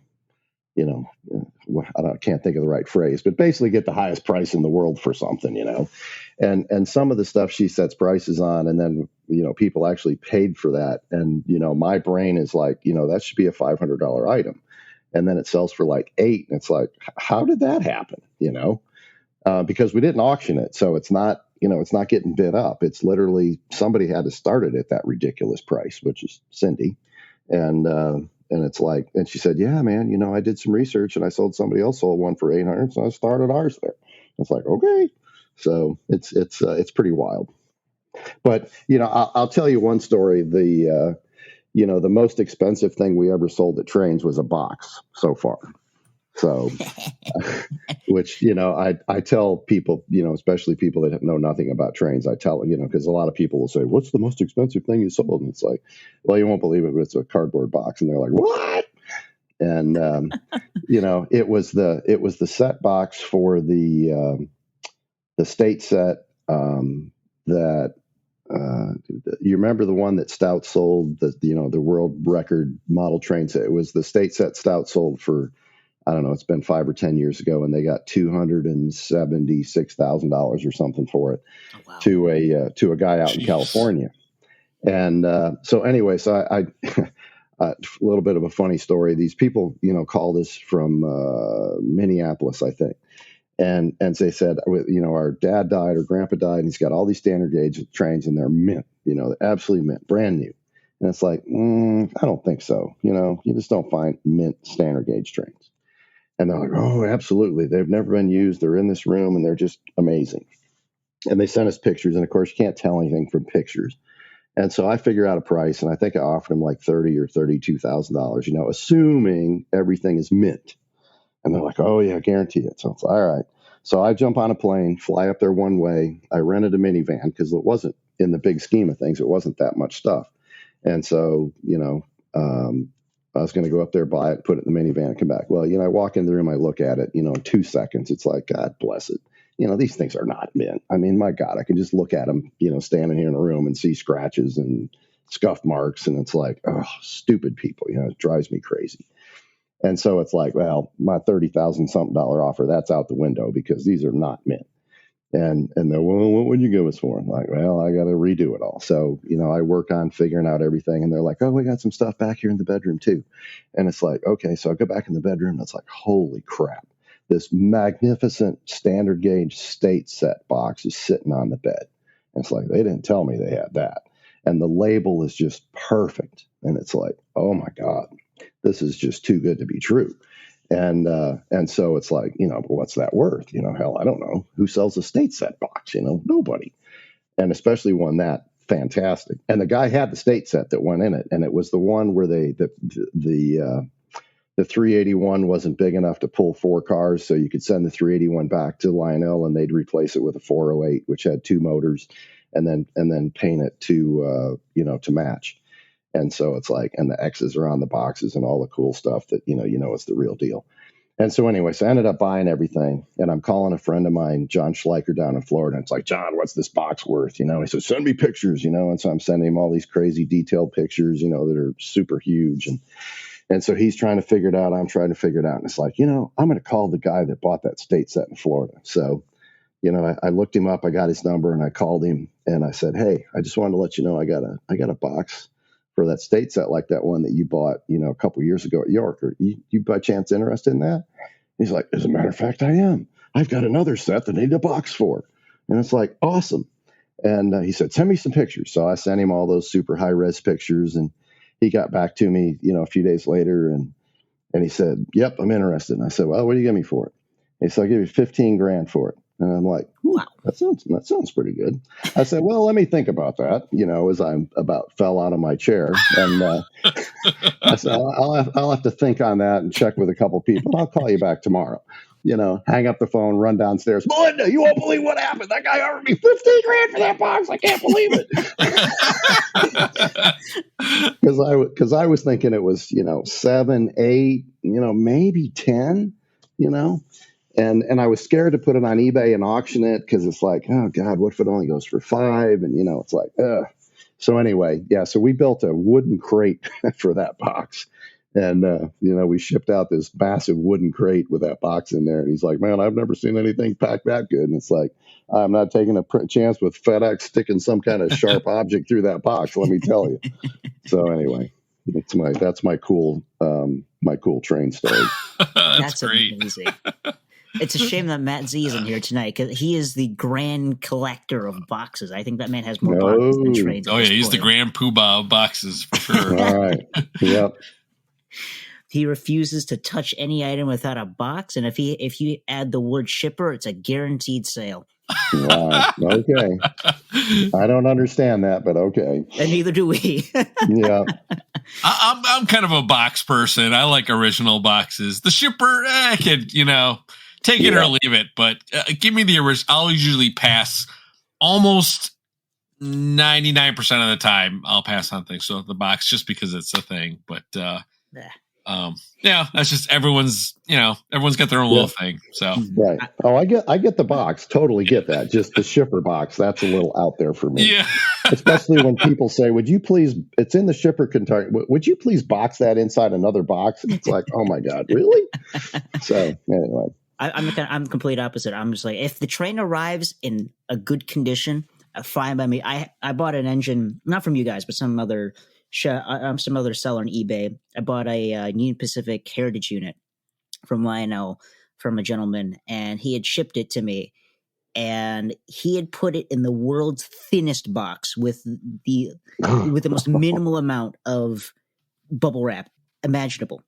I can't think of the right phrase, but basically get the highest price in the world for something, and some of the stuff she sets prices on, and then, people actually paid for that. And, my brain is like, that should be a $500 item. And then it sells for like $8. And it's like, how did that happen? Because we didn't auction it. So it's not, it's not getting bid up. It's literally somebody had to start it at that ridiculous price, which is Cindy. And it's like, and she said, yeah, man, I did some research and I somebody else sold one for 800. So I started ours there. It's like, okay. So it's pretty wild. But, I'll tell you one story. The most expensive thing we ever sold at Trainz was a box so far. So, which, I tell people, especially people that know nothing about Trainz, I tell, because a lot of people will say, what's the most expensive thing you sold? And it's like, well, you won't believe it, but it's a cardboard box. And they're like, what? And, it was the set box for the state set that, you remember the one that Stout sold, the world record model train set? It was the state set Stout sold for, I don't know, it's been 5 or 10 years ago, and they got $276,000 or something for it. Oh, wow. to a guy out in California. And so anyway, so I a little bit of a funny story. These people, called us from Minneapolis, I think. And they said, our dad died or grandpa died, and he's got all these standard gauge trains, and they're mint, they're absolutely mint, brand new. And it's like, I don't think so. You just don't find mint standard gauge trains. And they're like, oh, absolutely. They've never been used. They're in this room, and they're just amazing. And they sent us pictures, and of course, you can't tell anything from pictures. And so I figure out a price, and I think I offered them like $30,000 or $32,000, assuming everything is mint. And they're like, oh, yeah, guarantee it. So it's all right. So I jump on a plane, fly up there one way. I rented a minivan because it wasn't in the big scheme of things, it wasn't that much stuff. And so, I was going to go up there, buy it, put it in the minivan, and come back. Well, I walk in the room, I look at it, in 2 seconds. It's like, God bless it. These things are not mint. I mean, my God, I can just look at them, standing here in a room and see scratches and scuff marks. And it's like, oh, stupid people, it drives me crazy. And so it's like, well, my $30,000 something offer, that's out the window because these are not mint. And they're, well, what would you give us for? I'm like, well, I got to redo it all. So, I work on figuring out everything. And they're like, oh, we got some stuff back here in the bedroom too. And it's like, okay, so I go back in the bedroom. It's like, holy crap. This magnificent standard gauge state set box is sitting on the bed. And it's like, they didn't tell me they had that. And the label is just perfect. And it's like, oh my God, this is just too good to be true. And so it's like, what's that worth? Hell, I don't know. Who sells a state set box? Nobody. And especially one that fantastic. And the guy had the state set that went in it. And it was the one where the 381 wasn't big enough to pull 4 cars. So you could send the 381 back to Lionel and they'd replace it with a 408, which had 2 motors and then paint it to match. And so it's like, and the X's are on the boxes and all the cool stuff that, it's the real deal. And so anyway, so I ended up buying everything and I'm calling a friend of mine, John Schleicher down in Florida. And it's like, John, what's this box worth? He said, send me pictures, and so I'm sending him all these crazy detailed pictures, that are super huge. And so he's trying to figure it out. I'm trying to figure it out. And it's like, I'm going to call the guy that bought that state set in Florida. So, I looked him up, I got his number and I called him and I said, hey, I just wanted to let you know, I got a box for that state set like that one that you bought, a couple of years ago at York. Are you by chance interested in that? He's like, as a matter of fact, I am. I've got another set that I need a box for. And it's like, awesome. And he said, send me some pictures. So I sent him all those super high res pictures and he got back to me, a few days later and he said, yep, I'm interested. And I said, well, what do you give me for it? He said, I'll give you 15 grand for it. And I'm like, wow, that sounds pretty good. I said, well, let me think about that, as I'm about fell out of my chair. And I said, I'll have to think on that and check with a couple people. I'll call you back tomorrow. Hang up the phone, run downstairs. Melinda, you won't believe what happened. That guy offered me 15 grand for that box. I can't believe it. Because I was thinking it was, 7, 8, maybe 10, And I was scared to put it on eBay and auction it because it's like, oh God, what if it only goes for 5? And it's like, ugh. So anyway, yeah. So we built a wooden crate for that box, and we shipped out this massive wooden crate with that box in there. And he's like, man, I've never seen anything packed that good. And it's like, I'm not taking a chance with FedEx sticking some kind of sharp object through that box. Let me tell you. So anyway, that's my cool train story. That's great. Amazing. It's a shame that Matt Z isn't here tonight because he is the grand collector of boxes. I think that man has more boxes than Trainz. Oh, yeah, he's the grand poobah of boxes for sure. All right. Yep. He refuses to touch any item without a box, and if you add the word shipper, it's a guaranteed sale. Wow. Okay. I don't understand that, but okay. And neither do we. Yeah. I'm kind of a box person. I like original boxes. The shipper, I could, take it or leave it, but give me the original. I'll usually pass almost 99% of the time. I'll pass on things. So the box, just because it's a thing, but that's just everyone's got their own little thing. So right. Oh, I get the box. Totally get that. Just the shipper box. That's a little out there for me. Yeah. Especially when people say, would you please, it's in the shipper container. Would you please box that inside another box? And it's like, oh my God, really? So anyway. I'm the complete opposite. I'm just like, if the train arrives in a good condition, fine by me. I bought an engine, not from you guys, but some other seller on eBay. I bought a Union Pacific Heritage unit from Lionel from a gentleman, and he had shipped it to me, and he had put it in the world's thinnest box with the most minimal amount of bubble wrap imaginable.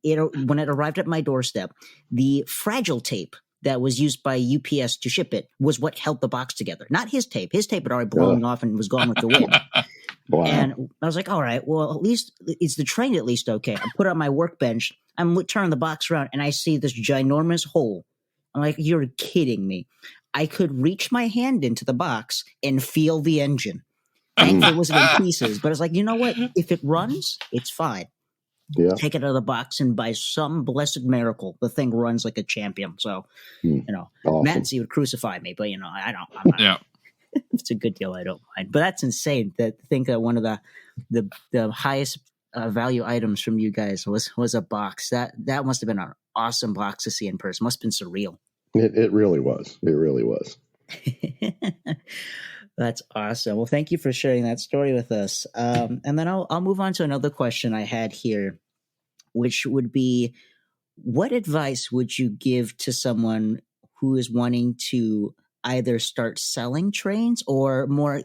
When it arrived at my doorstep, the fragile tape that was used by UPS to ship it was what held the box together. Not his tape. His tape had already blown off and was gone with the wind. Wow. And I was like, all right, well, at least is the train at least okay? I put it on my workbench. I'm turning the box around and I see this ginormous hole. I'm like, you're kidding me. I could reach my hand into the box and feel the engine. Thankfully, it wasn't in pieces, but it's like, you know what? If it runs, it's fine. Yeah. Take it out of the box, and by some blessed miracle, the thing runs like a champion. So, Awesome. Matt Z would crucify me, but I don't. I'm not, Yeah. It's a good deal. I don't mind, but that's insane. That think that one of the highest value items from you guys was a box. That must have been an awesome box to see in person. Must have been surreal. It really was. It really was. That's awesome. Well, thank you for sharing that story with us. And then I'll move on to another question I had here, which would be, what advice would you give to someone who is wanting to either start selling trains, or more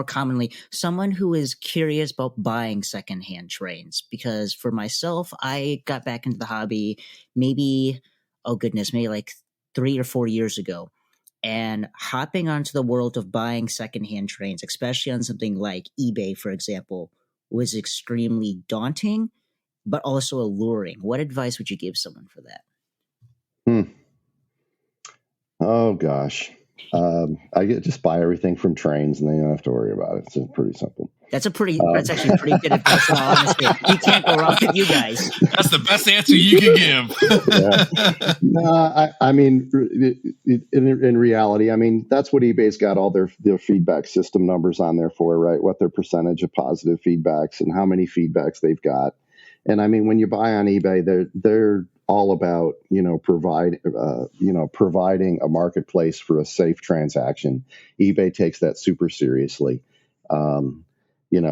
commonly, someone who is curious about buying secondhand trains? Because for myself, I got back into the hobby maybe like 3 or 4 years ago. And hopping onto the world of buying secondhand trains, especially on something like eBay, for example, was extremely daunting, but also alluring. What advice would you give someone for that? Oh, gosh. I just buy everything from Trainz, and then you don't have to worry about it. It's pretty simple. That's actually pretty good advice. In all honesty, you can't go wrong with you guys. That's the best answer you can give. No, I mean, in reality, I mean, that's what eBay's got all their feedback system numbers on there for, right? What their percentage of positive feedbacks and how many feedbacks they've got. And I mean, when you buy on eBay, they're all about, providing a marketplace for a safe transaction. eBay takes that super seriously.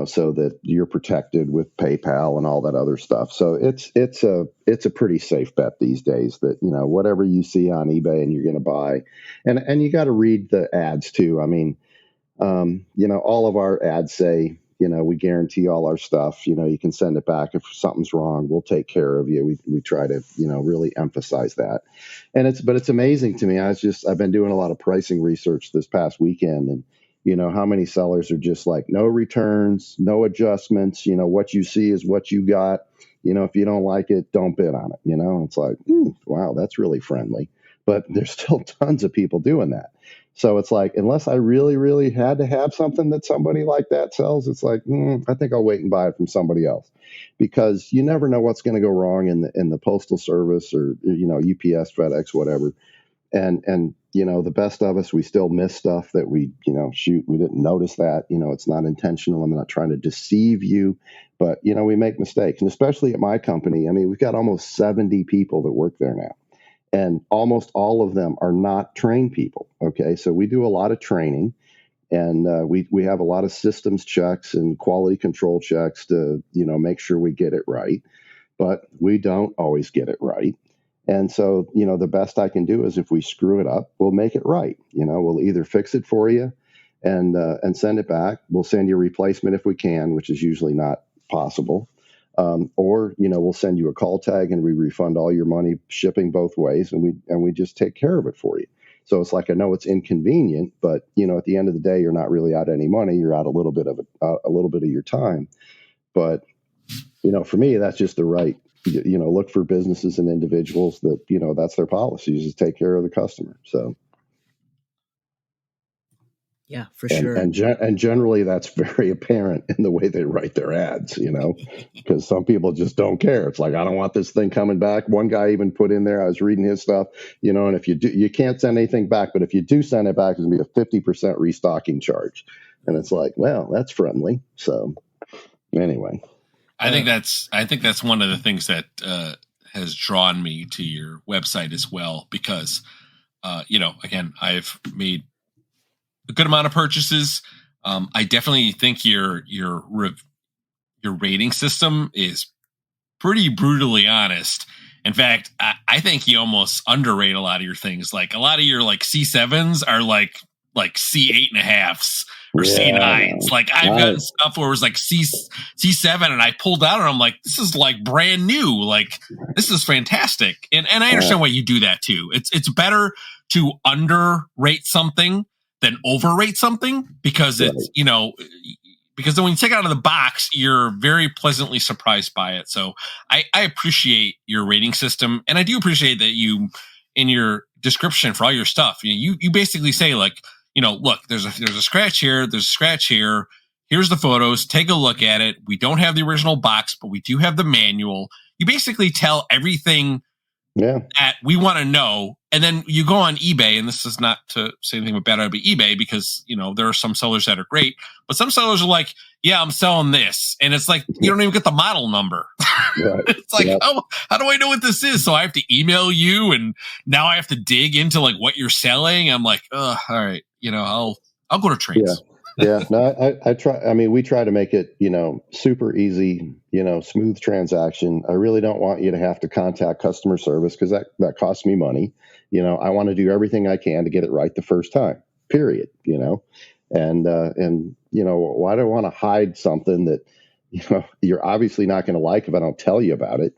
So that you're protected with PayPal and all that other stuff. So it's a pretty safe bet these days that, whatever you see on eBay and you're going to buy, and you got to read the ads too. I mean, all of our ads say, we guarantee all our stuff, you can send it back. If something's wrong, we'll take care of you. We try to, really emphasize that. And it's amazing to me. I've been doing a lot of pricing research this past weekend, and how many sellers are just like, no returns, no adjustments. What you see is what you got. If you don't like it, don't bid on it. It's like, wow, that's really friendly. But there's still tons of people doing that. So it's like, unless I really, really had to have something that somebody like that sells, it's like, I think I'll wait and buy it from somebody else, because you never know what's going to go wrong in the postal service or, UPS, FedEx, whatever. And the best of us, we still miss stuff that we didn't notice that, it's not intentional. I'm not trying to deceive you, but, we make mistakes. And especially at my company, I mean, we've got almost 70 people that work there now, and almost all of them are not trained people. Okay. So we do a lot of training, and we have a lot of systems checks and quality control checks to, make sure we get it right, but we don't always get it right. And so, the best I can do is, if we screw it up, we'll make it right. We'll either fix it for you and send it back. We'll send you a replacement if we can, which is usually not possible. Or, we'll send you a call tag and we refund all your money, shipping both ways. And we just take care of it for you. So it's like, I know it's inconvenient, but, at the end of the day, you're not really out any money. You're out a little bit of your time. But, for me, that's just the right, look for businesses and individuals that, that's their policy, is to take care of the customer. So. Yeah, for sure. And generally, that's very apparent in the way they write their ads, because some people just don't care. It's like, I don't want this thing coming back. One guy even put in there, I was reading his stuff, and if you do, you can't send anything back, but if you do send it back, it's going to be a 50% restocking charge. And it's like, well, that's friendly. So anyway. I think that's one of the things that has drawn me to your website as well, because, again, I've made a good amount of purchases. I definitely think your rating system is pretty brutally honest. In fact, I think you almost underrate a lot of your things. Like, a lot of your C7s are like C8.5s or C9s. Like, I've gotten stuff where it was like C7, and I pulled out and I'm like, this is like brand new. Like, this is fantastic. And I understand why you do that too. It's better to underrate something than overrate something, because it's, because when you take it out of the box, you're very pleasantly surprised by it. So I appreciate your rating system. And I do appreciate that you, in your description for all your stuff. You basically say like, look, there's a scratch here, there's a scratch here. Here's the photos. Take a look at it. We don't have the original box, but we do have the manual. You basically tell everything that we want to know. And then you go on eBay, and this is not to say anything bad about eBay, because, there are some sellers that are great, but some sellers are like, yeah, I'm selling this. And it's like, you don't even get the model number. Right. It's like, how do I know what this is? So I have to email you, and now I have to dig into like what you're selling. I'm like, all right, I'll go to Trainz. Yeah, no, I try. I mean, we try to make it, super easy, smooth transaction. I really don't want you to have to contact customer service, because that costs me money. I want to do everything I can to get it right the first time, period, and why do I want to hide something that, you're obviously not going to like if I don't tell you about it?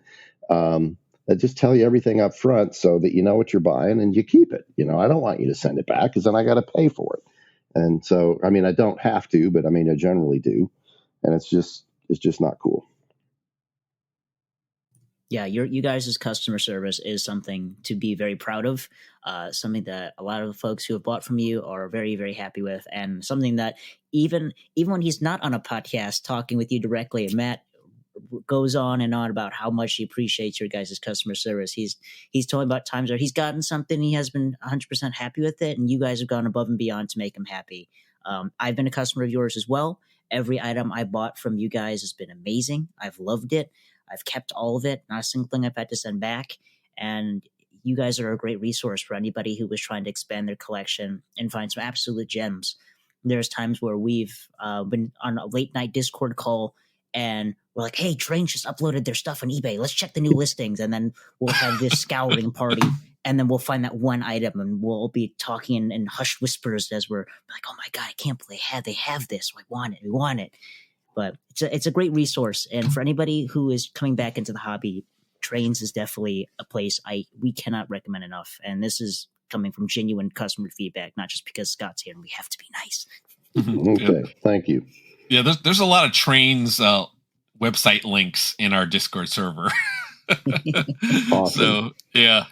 I just tell you everything up front so that you know what you're buying and you keep it. I don't want you to send it back, because then I got to pay for it. And so, I mean, I don't have to, but I mean, I generally do. And it's just not cool. Yeah, you guys' customer service is something to be very proud of, something that a lot of the folks who have bought from you are very, very happy with, and something that even when he's not on a podcast talking with you directly, Matt goes on and on about how much he appreciates your guys' customer service. He's told about times where he's gotten something, he has been 100% happy with it, and you guys have gone above and beyond to make him happy. I've been a customer of yours as well. Every item I bought from you guys has been amazing. I've loved it. I've kept all of it. Not a single thing I've had to send back. And you guys are a great resource for anybody who was trying to expand their collection and find some absolute gems. There's times where we've been on a late night Discord call, and we're like, hey, Trainz just uploaded their stuff on eBay. Let's check the new listings. And then we'll have this scouring party, and then we'll find that one item, and we'll be talking in hushed whispers as we're like, oh my God, I can't believe they have this. We want it. But it's a great resource. And for anybody who is coming back into the hobby, Trainz is definitely a place we cannot recommend enough. And this is coming from genuine customer feedback, not just because Scott's here and we have to be nice. Okay, thank you. Yeah, there's a lot of Trainz website links in our Discord server. Awesome. So yeah,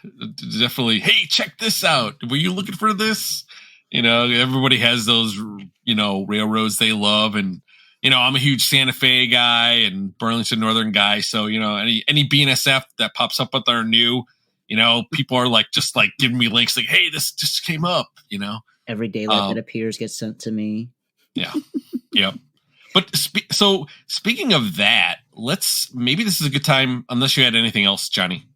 definitely. Hey, check this out. Were you looking for this? Everybody has those, railroads they love, and I'm a huge Santa Fe guy and Burlington Northern guy. So any BNSF that pops up with our new, people are like just like giving me links like, hey, this just came up. Every day that appears gets sent to me. Yeah, yeah. But so speaking of that, maybe this is a good time, unless you had anything else, Johnny.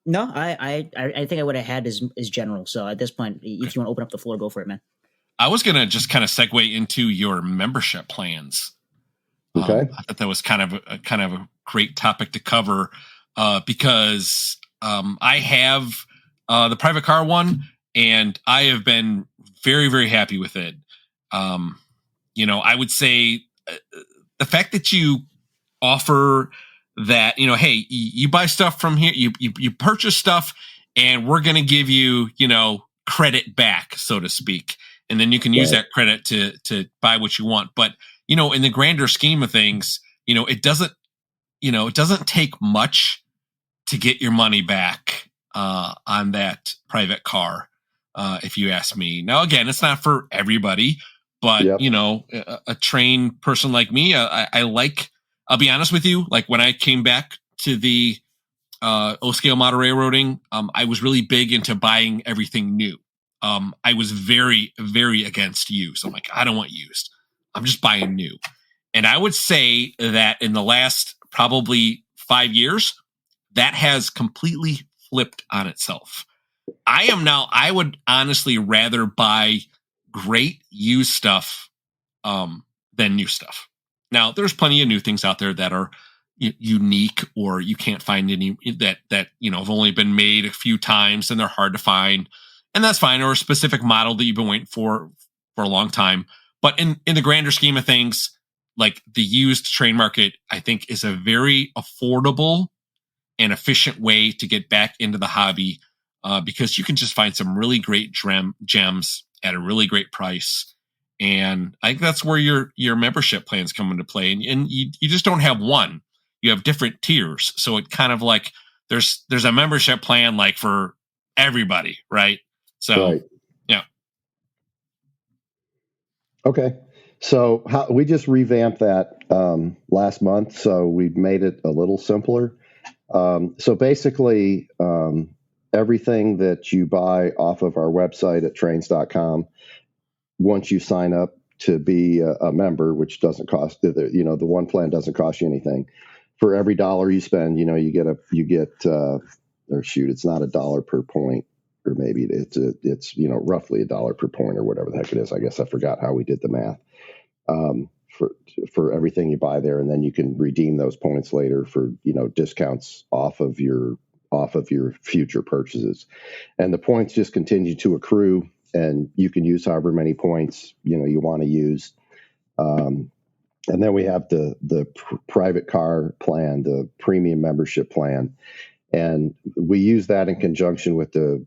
No, I think I would have had is general. So at this point, if you want to open up the floor, go for it, man. I was going to just kind of segue into your membership plans. Okay. I thought that was kind of a great topic to cover, because I have the private car one, and I have been very, very happy with it. I would say the fact that you offer that, hey, you buy stuff from here, you purchase stuff, and we're going to give you, credit back, so to speak. And then you can use that credit to buy what you want. But, in the grander scheme of things, it doesn't take much to get your money back on that private car, if you ask me. Now, again, it's not for everybody, but, a trained person like me, I'll be honest with you, like when I came back to the O-scale model railroading, I was really big into buying everything new. I was very, very against used. I'm like, I don't want used. I'm just buying new. And I would say that in the last probably 5 years, that has completely flipped on itself. I would honestly rather buy great used stuff than new stuff. Now, there's plenty of new things out there that are unique, or you can't find any that have only been made a few times and they're hard to find. And that's fine, or a specific model that you've been waiting for a long time. But in the grander scheme of things, like the used train market, I think is a very affordable and efficient way to get back into the hobby, because you can just find some really great gems at a really great price. And I think that's where your membership plans come into play. And you just don't have one. You have different tiers. So it kind of like there's a membership plan like for everybody, right? So, Right. yeah. Okay. So we just revamped that last month, so we've made it a little simpler. So basically, everything that you buy off of our website at trainz.com, once you sign up to be a member, which doesn't cost, the one plan doesn't cost you anything. For every dollar you spend, you get, or shoot, it's not $1 per point, or maybe it's roughly $1 per point or whatever the heck it is. I guess I forgot how we did the math. For everything you buy there, and then you can redeem those points later for discounts off of your future purchases, and the points just continue to accrue, and you can use however many points you want to use. And then we have the private car plan, the premium membership plan, and we use that in conjunction with the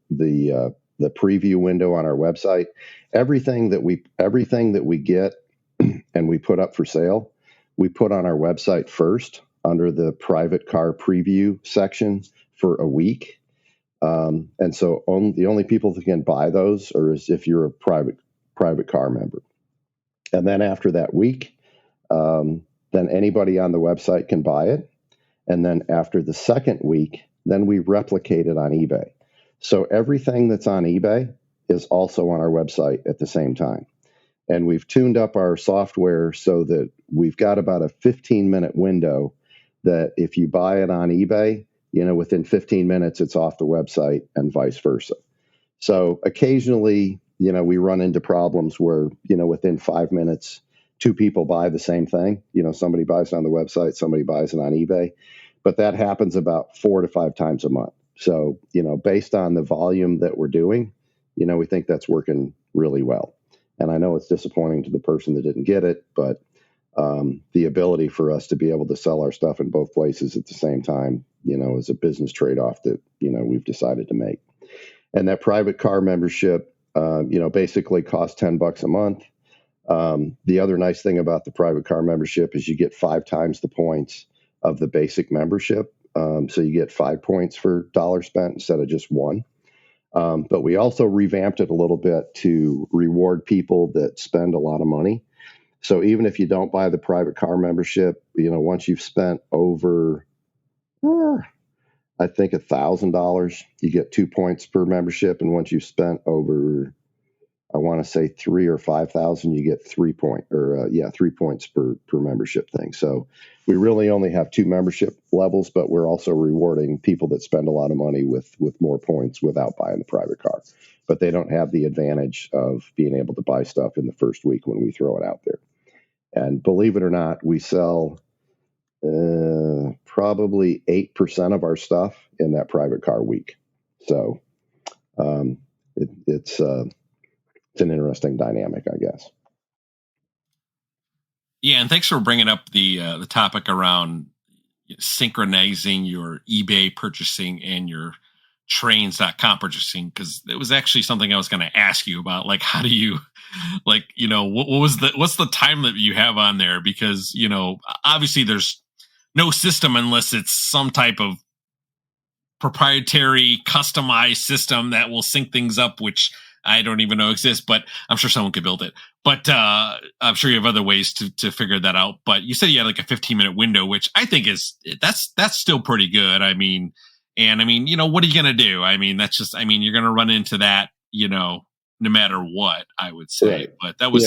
preview window on our website. Everything that we get and we put up for sale, we put on our website first under the private car preview section for a week. And so the only people that can buy those is if you're a private car member. And then after that week, then anybody on the website can buy it. And then after the second week, then we replicate it on eBay. So everything that's on eBay is also on our website at the same time. And we've tuned up our software so that we've got about a 15-minute window that if you buy it on eBay, within 15 minutes, it's off the website and vice versa. So occasionally, we run into problems where, within 5 minutes, two people buy the same thing. Somebody buys it on the website, somebody buys it on eBay. But that happens about 4 to 5 times a month. So, based on the volume that we're doing, we think that's working really well. And I know it's disappointing to the person that didn't get it, but the ability for us to be able to sell our stuff in both places at the same time, is a business trade-off that, we've decided to make. And that private car membership, basically costs $10 a month. The other nice thing about the private car membership is you get 5 times the points of the basic membership. So you get 5 points for dollar spent instead of just 1. But we also revamped it a little bit to reward people that spend a lot of money. So even if you don't buy the private car membership, once you've spent over, I think $1,000, you get 2 points per membership. And once you've spent over, I want to say 3,000 or 5,000, you get 3 points per membership thing. So we really only have 2 membership levels, but we're also rewarding people that spend a lot of money with more points without buying the private car. But they don't have the advantage of being able to buy stuff in the first week when we throw it out there. And believe it or not, we sell probably 8% of our stuff in that private car week. So it's an interesting dynamic, I guess. Yeah, and thanks for bringing up the topic around synchronizing your eBay purchasing and your Trainz.com purchasing, because it was actually something I was going to ask you about. Like, how do you, what's the time that you have on there? Because obviously there's no system unless it's some type of proprietary customized system that will sync things up, which I don't even know exists, but I'm sure someone could build it. But I'm sure you have other ways to figure that out. But you said you had like a 15-minute window, which I think that's still pretty good. I mean, what are you going to do? I mean, you're going to run into that, no matter what, I would say. Right. But that was,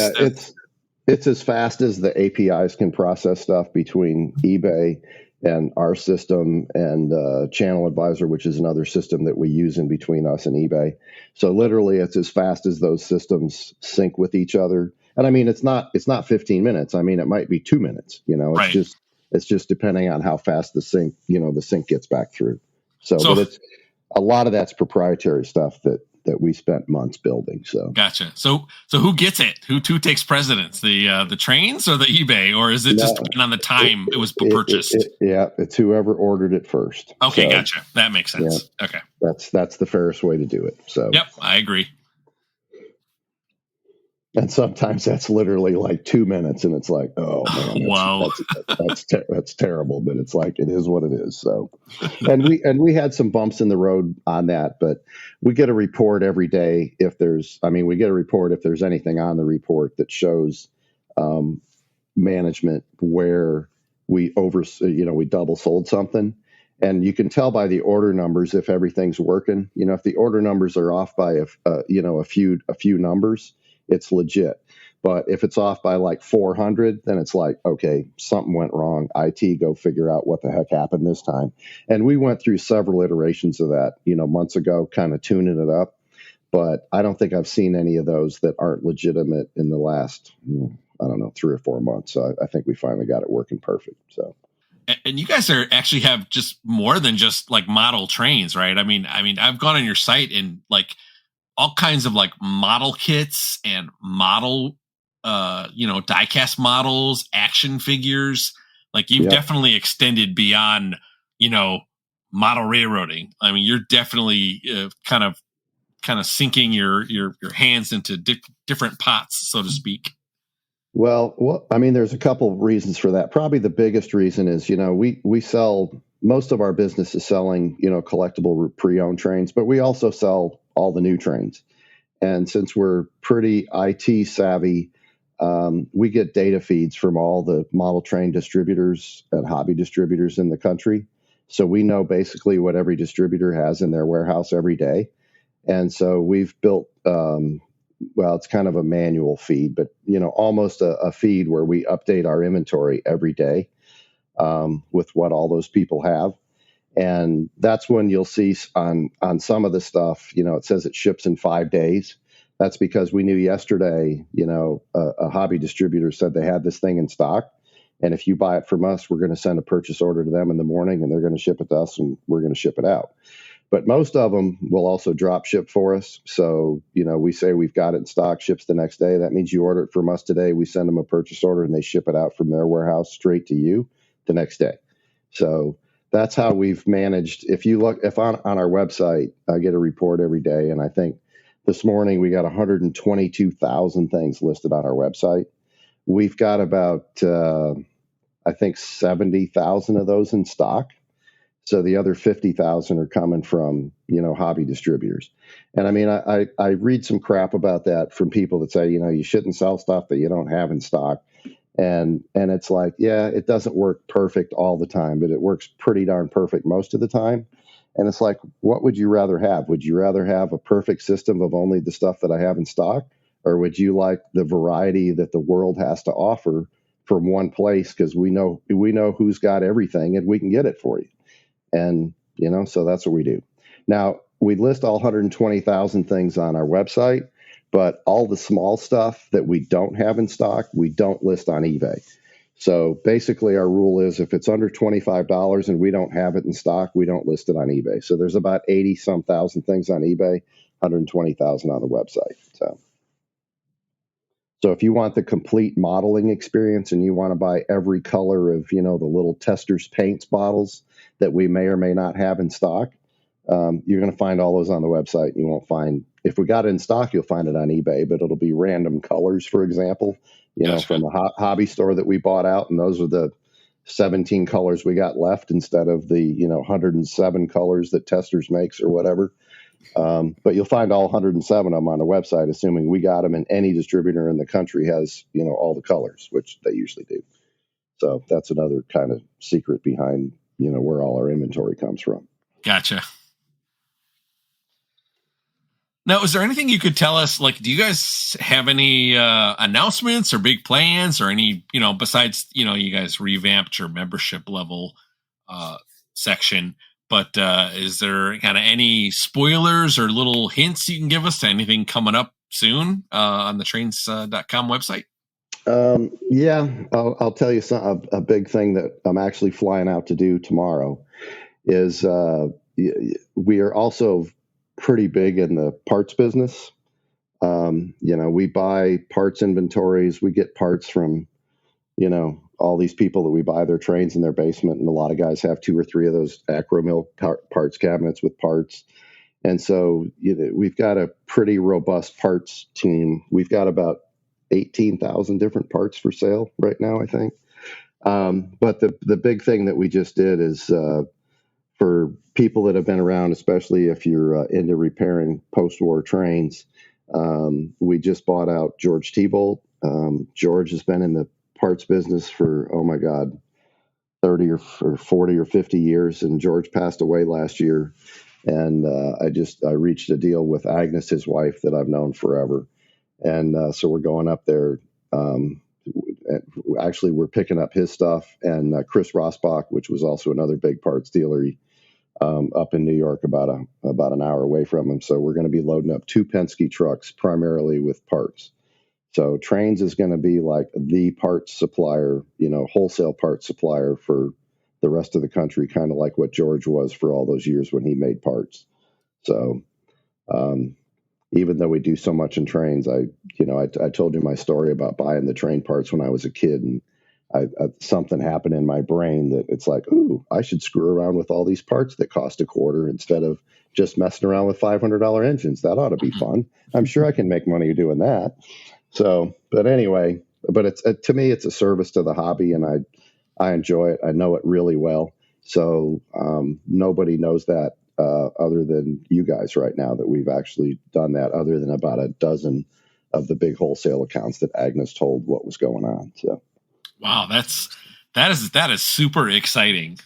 it's as fast as the APIs can process stuff between eBay and our system and Channel Advisor, which is another system that we use in between us and eBay. So literally it's as fast as those systems sync with each other. And I mean, it's not 15 minutes. I mean, it might be 2 minutes, right. It's just depending on how fast the sync gets back through. So but it's a lot of that's proprietary stuff that we spent months building. So gotcha. So who gets it? Who takes precedence? The Trainz or the eBay, or is it just depending on the time it was purchased? It's whoever ordered it first. Okay, so, gotcha. That makes sense. Yeah, okay, that's the fairest way to do it. So yep, I agree. And sometimes that's literally like 2 minutes, and it's like, oh man, Wow. that's terrible. But it's like, it is what it is. So, and we had some bumps in the road on that, but we get a report every day we get a report if there's anything on the report that shows um, management where we double sold something. And you can tell by the order numbers if everything's working. If the order numbers are off by a few numbers, it's legit. But if it's off by like 400, then it's like, okay, something went wrong. IT, go figure out what the heck happened this time. And we went through several iterations of that, months ago, kind of tuning it up. But I don't think I've seen any of those that aren't legitimate in the last, I don't know, 3 or 4 months. So I think we finally got it working perfect. So. And you guys actually have just more than just like model trains, right? I mean, I've gone on your site and like all kinds of like model kits and model, diecast models, action figures. Like you've definitely extended beyond, model railroading. I mean, you're definitely kind of sinking your hands into different pots, so to speak. Well, there's a couple of reasons for that. Probably the biggest reason is, we sell, most of our business is selling, collectible pre-owned trains, but we also sell all the new trains. And since we're pretty IT savvy, we get data feeds from all the model train distributors and hobby distributors in the country. So we know basically what every distributor has in their warehouse every day. And so we've built, it's kind of a manual feed, but almost a feed where we update our inventory every day with what all those people have. And that's when you'll see on some of the stuff, it says it ships in 5 days. That's because we knew yesterday, a hobby distributor said they had this thing in stock. And if you buy it from us, we're going to send a purchase order to them in the morning, and they're going to ship it to us, and we're going to ship it out. But most of them will also drop ship for us. So, we say we've got it in stock, ships the next day. That means you order it from us today. We send them a purchase order, and they ship it out from their warehouse straight to you the next day. So that's how we've managed. If on our website, I get a report every day. And I think this morning we got 122,000 things listed on our website. We've got about, 70,000 of those in stock. So the other 50,000 are coming from, hobby distributors. And I read some crap about that from people that say, you shouldn't sell stuff that you don't have in stock. And it's like, yeah, it doesn't work perfect all the time, but it works pretty darn perfect most of the time. And it's like, what would you rather have? Would you rather have a perfect system of only the stuff that I have in stock? Or would you like the variety that the world has to offer from one place? Because we know who's got everything, and we can get it for you. And, so that's what we do. Now, we list all 120,000 things on our website, but all the small stuff that we don't have in stock, we don't list on eBay. So basically our rule is if it's under $25 and we don't have it in stock, we don't list it on eBay. So there's about 80 some thousand things on eBay, 120,000 on the website. So if you want the complete modeling experience and you want to buy every color of, the little Testors paints bottles that we may or may not have in stock, you're going to find all those on the website. You won't find, if we got it in stock, you'll find it on eBay, but it'll be random colors, for example, from a hobby store that we bought out. And those are the 17 colors we got left instead of the, 107 colors that Testors makes or whatever. But you'll find all 107 of them on the website, assuming we got them and any distributor in the country has, all the colors, which they usually do. So that's another kind of secret behind, where all our inventory comes from. Gotcha. Now, is there anything you could tell us? Like, do you guys have any announcements or big plans or any, besides, you guys revamped your membership level section, but is there kind of any spoilers or little hints you can give us to anything coming up soon on the Trainz.com website? Yeah, I'll tell you a big thing that I'm actually flying out to do tomorrow is we are also pretty big in the parts business. We buy parts inventories. We get parts from, all these people that we buy their trains in their basement. And a lot of guys have 2 or 3 of those Acromill parts cabinets with parts. And so, we've got a pretty robust parts team. We've got about 18,000 different parts for sale right now, I think. But the big thing that we just did is for people that have been around, especially if you're into repairing post-war trains, we just bought out George T-Bolt. George has been in the parts business for, oh my God, 30 or 40 or 50 years. And George passed away last year. And I reached a deal with Agnes, his wife, that I've known forever. And so we're going up there. Actually, we're picking up his stuff, and Chris Rosbach, which was also another big parts dealer, up in New York, about an hour away from him. So we're going to be loading up 2 Penske trucks, primarily with parts. So Trainz is going to be like the parts supplier, wholesale parts supplier for the rest of the country, kind of like what George was for all those years when he made parts. So even though we do so much in trains, I told you my story about buying the train parts when I was a kid, and something happened in my brain that it's like, ooh, I should screw around with all these parts that cost $0.25 instead of just messing around with $500 engines. That ought to be fun. I'm sure I can make money doing that. So, but anyway, it's to me, it's a service to the hobby, and I enjoy it. I know it really well. So nobody knows that other than you guys right now, that we've actually done that, other than about a dozen of the big wholesale accounts that Agnes told what was going on. So, wow, that is super exciting.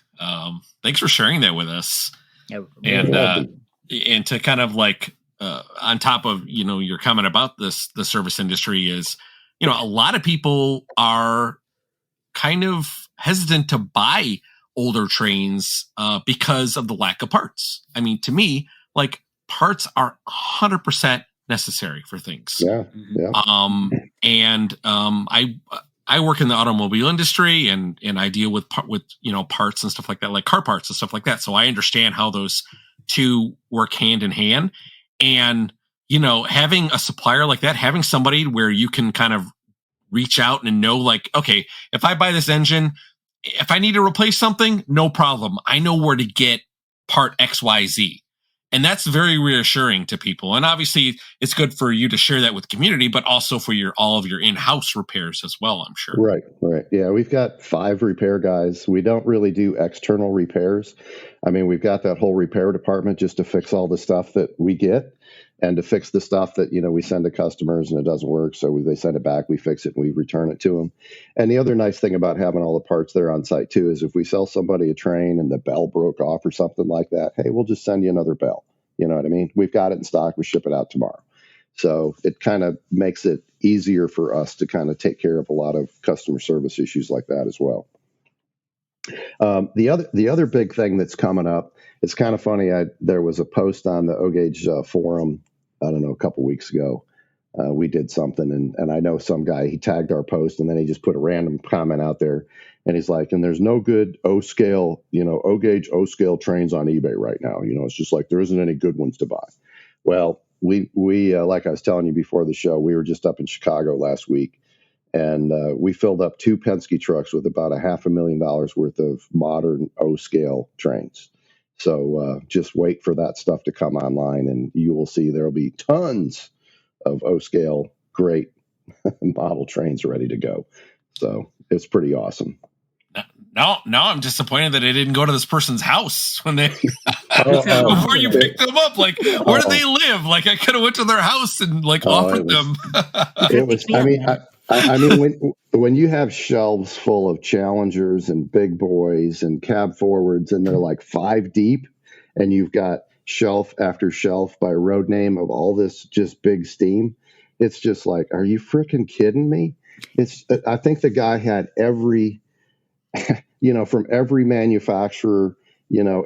Thanks for sharing that with us. Yeah, And to kind of like on top of your comment about the service industry is, a lot of people are kind of hesitant to buy older trains because of the lack of parts. I mean, to me, like, parts are 100% necessary for things. Yeah. And I work in the automobile industry, and I deal with parts and stuff like that, like car parts and stuff like that. So I understand how those two work hand in hand. And having a supplier like that, having somebody where you can kind of reach out and know, like, okay, if I buy this engine, if I need to replace something, no problem. I know where to get part XYZ. And that's very reassuring to people. And obviously it's good for you to share that with the community, but also for all of your in-house repairs as well, I'm sure. Right. Yeah, we've got 5 repair guys. We don't really do external repairs. I mean, we've got that whole repair department just to fix all the stuff that we get, and to fix the stuff that, we send to customers and it doesn't work. So they send it back, we fix it, and we return it to them. And the other nice thing about having all the parts there on site too is if we sell somebody a train and the bell broke off or something like that, hey, we'll just send you another bell. You know what I mean? We've got it in stock. We ship it out tomorrow. So it kind of makes it easier for us to kind of take care of a lot of customer service issues like that as well. The other big thing that's coming up, it's kind of funny. There was a post on the O-Gauge forum, I don't know, a couple weeks ago. We did something, and I know some guy, he tagged our post, and then he just put a random comment out there, and he's like, and there's no good O-scale, O-Gauge O-scale trains on eBay right now. It's just like there isn't any good ones to buy. Well, we like I was telling you before the show, we were just up in Chicago last week, and we filled up 2 Penske trucks with about $500,000 worth of modern O-scale trains. So just wait for that stuff to come online, and you will see there'll be tons of O-scale great model trains ready to go. So it's pretty awesome. Now I'm disappointed that I didn't go to this person's house when they before you picked them up. Like, where do they live? Like, I could have went to their house and offered them. It was. I mean, when you have shelves full of Challengers and big boys and cab forwards, and they're like 5 deep, and you've got shelf after shelf by road name of all this just big steam, it's just like, are you freaking kidding me? I think the guy had every, from every manufacturer,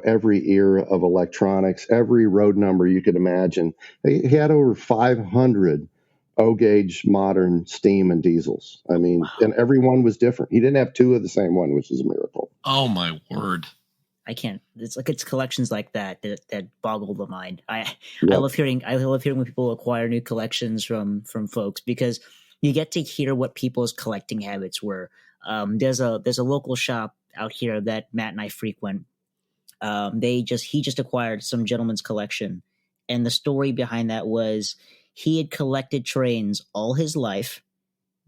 every era of electronics, every road number you could imagine. He had over 500 O-Gauge modern steam and diesels. I mean, wow. And every one was different. He didn't have 2 of the same one, which is a miracle. Oh my word. I can't. It's collections like that boggle the mind. I love hearing when people acquire new collections from folks, because you get to hear what people's collecting habits were. There's a local shop out here that Matt and I frequent. He just acquired some gentleman's collection, and the story behind that was he had collected trains all his life,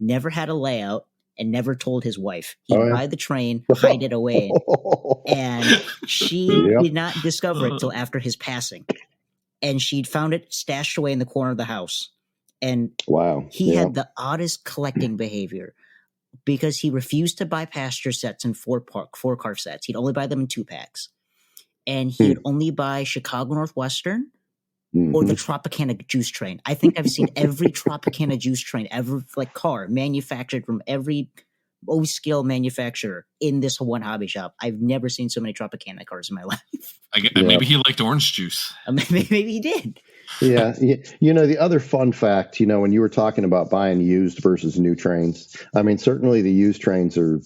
never had a layout, and never told his wife. He'd Oh, yeah? buy the train, hide it away, and she Yep. did not discover it till after his passing. And she'd found it stashed away in the corner of the house. And Wow. he Yeah. had the oddest collecting behavior because he refused to buy passenger sets in four car sets. He'd only buy them in 2-packs. And he would only buy Chicago Northwestern or the Tropicana juice train. I think I've seen every Tropicana juice train ever, like car manufactured from every O-scale manufacturer in this one hobby shop. I've never seen so many Tropicana cars in my life. Maybe he liked orange juice. Maybe he did. Yeah. The other fun fact, when you were talking about buying used versus new trains, I mean, certainly the used trains are,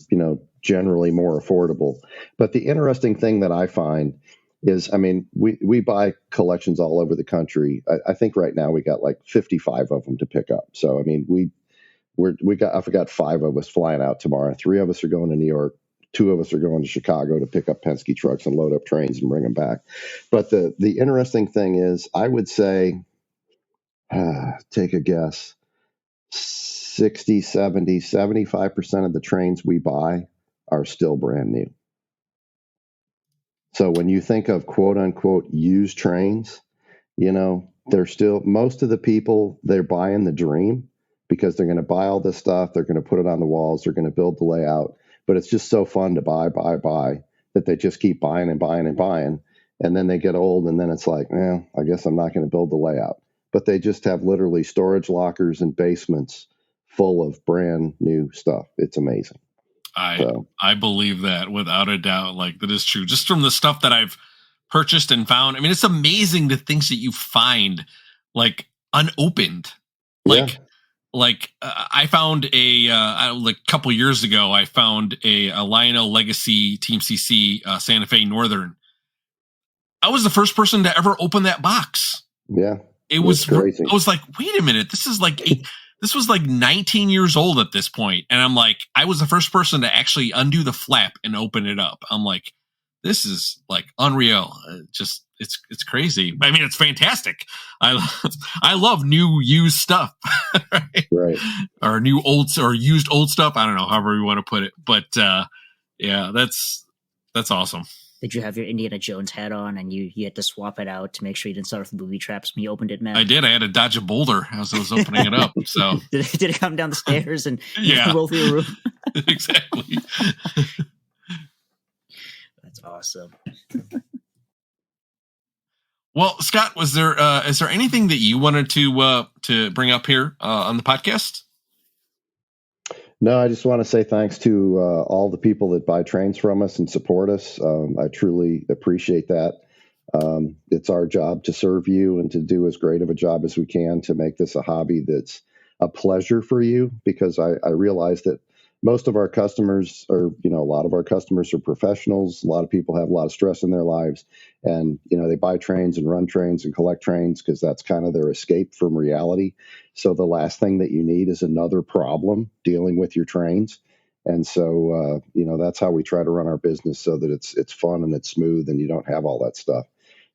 generally more affordable. But the interesting thing that I find is, I mean, we buy collections all over the country. I think right now we got like 55 of them to pick up. So, I mean, I've got 5 of us flying out tomorrow. 3 of us are going to New York. 2 of us are going to Chicago to pick up Penske trucks and load up trains and bring them back. But the interesting thing is, I would say, take a guess, 60, 70, 75% of the trains we buy are still brand new. So when you think of quote unquote used trains, they're still, most of the people, they're buying the dream because they're going to buy all this stuff. They're going to put it on the walls. They're going to build the layout. But it's just so fun to buy that they just keep buying and buying and buying. And then they get old and then it's like, I guess I'm not going to build the layout. But they just have literally storage lockers and basements full of brand new stuff. It's amazing. I believe that without a doubt. Like, that is true. Just from the stuff that I've purchased and found. I mean, it's amazing the things that you find like unopened. I found a couple years ago, I found a Lionel Legacy Team CC Santa Fe Northern. I was the first person to ever open that box. Yeah. It was crazy. I was like, wait a minute, this was like 19 years old at this point. And I'm like, I was the first person to actually undo the flap and open it up. I'm like, this is like unreal. It's crazy. I mean, it's fantastic. I love new used stuff, right? Or new old or used old stuff. I don't know, however you want to put it. But yeah, that's awesome. Did you have your Indiana Jones hat on and you had to swap it out to make sure you didn't start with booby traps when you opened it, Matt? I did. I had to dodge a boulder as I was opening it up. So did it come down the stairs and roll through the roof? Exactly. That's awesome. Well, Scott, is there anything that you wanted to bring up here on the podcast? No, I just want to say thanks to all the people that buy trains from us and support us. I truly appreciate that. It's our job to serve you and to do as great of a job as we can to make this a hobby that's a pleasure for you, because I realize that most of our customers are, a lot of our customers are professionals. A lot of people have a lot of stress in their lives, and, they buy trains and run trains and collect trains because that's kind of their escape from reality. So the last thing that you need is another problem dealing with your trains. And so, that's how we try to run our business, so that it's fun and it's smooth and you don't have all that stuff.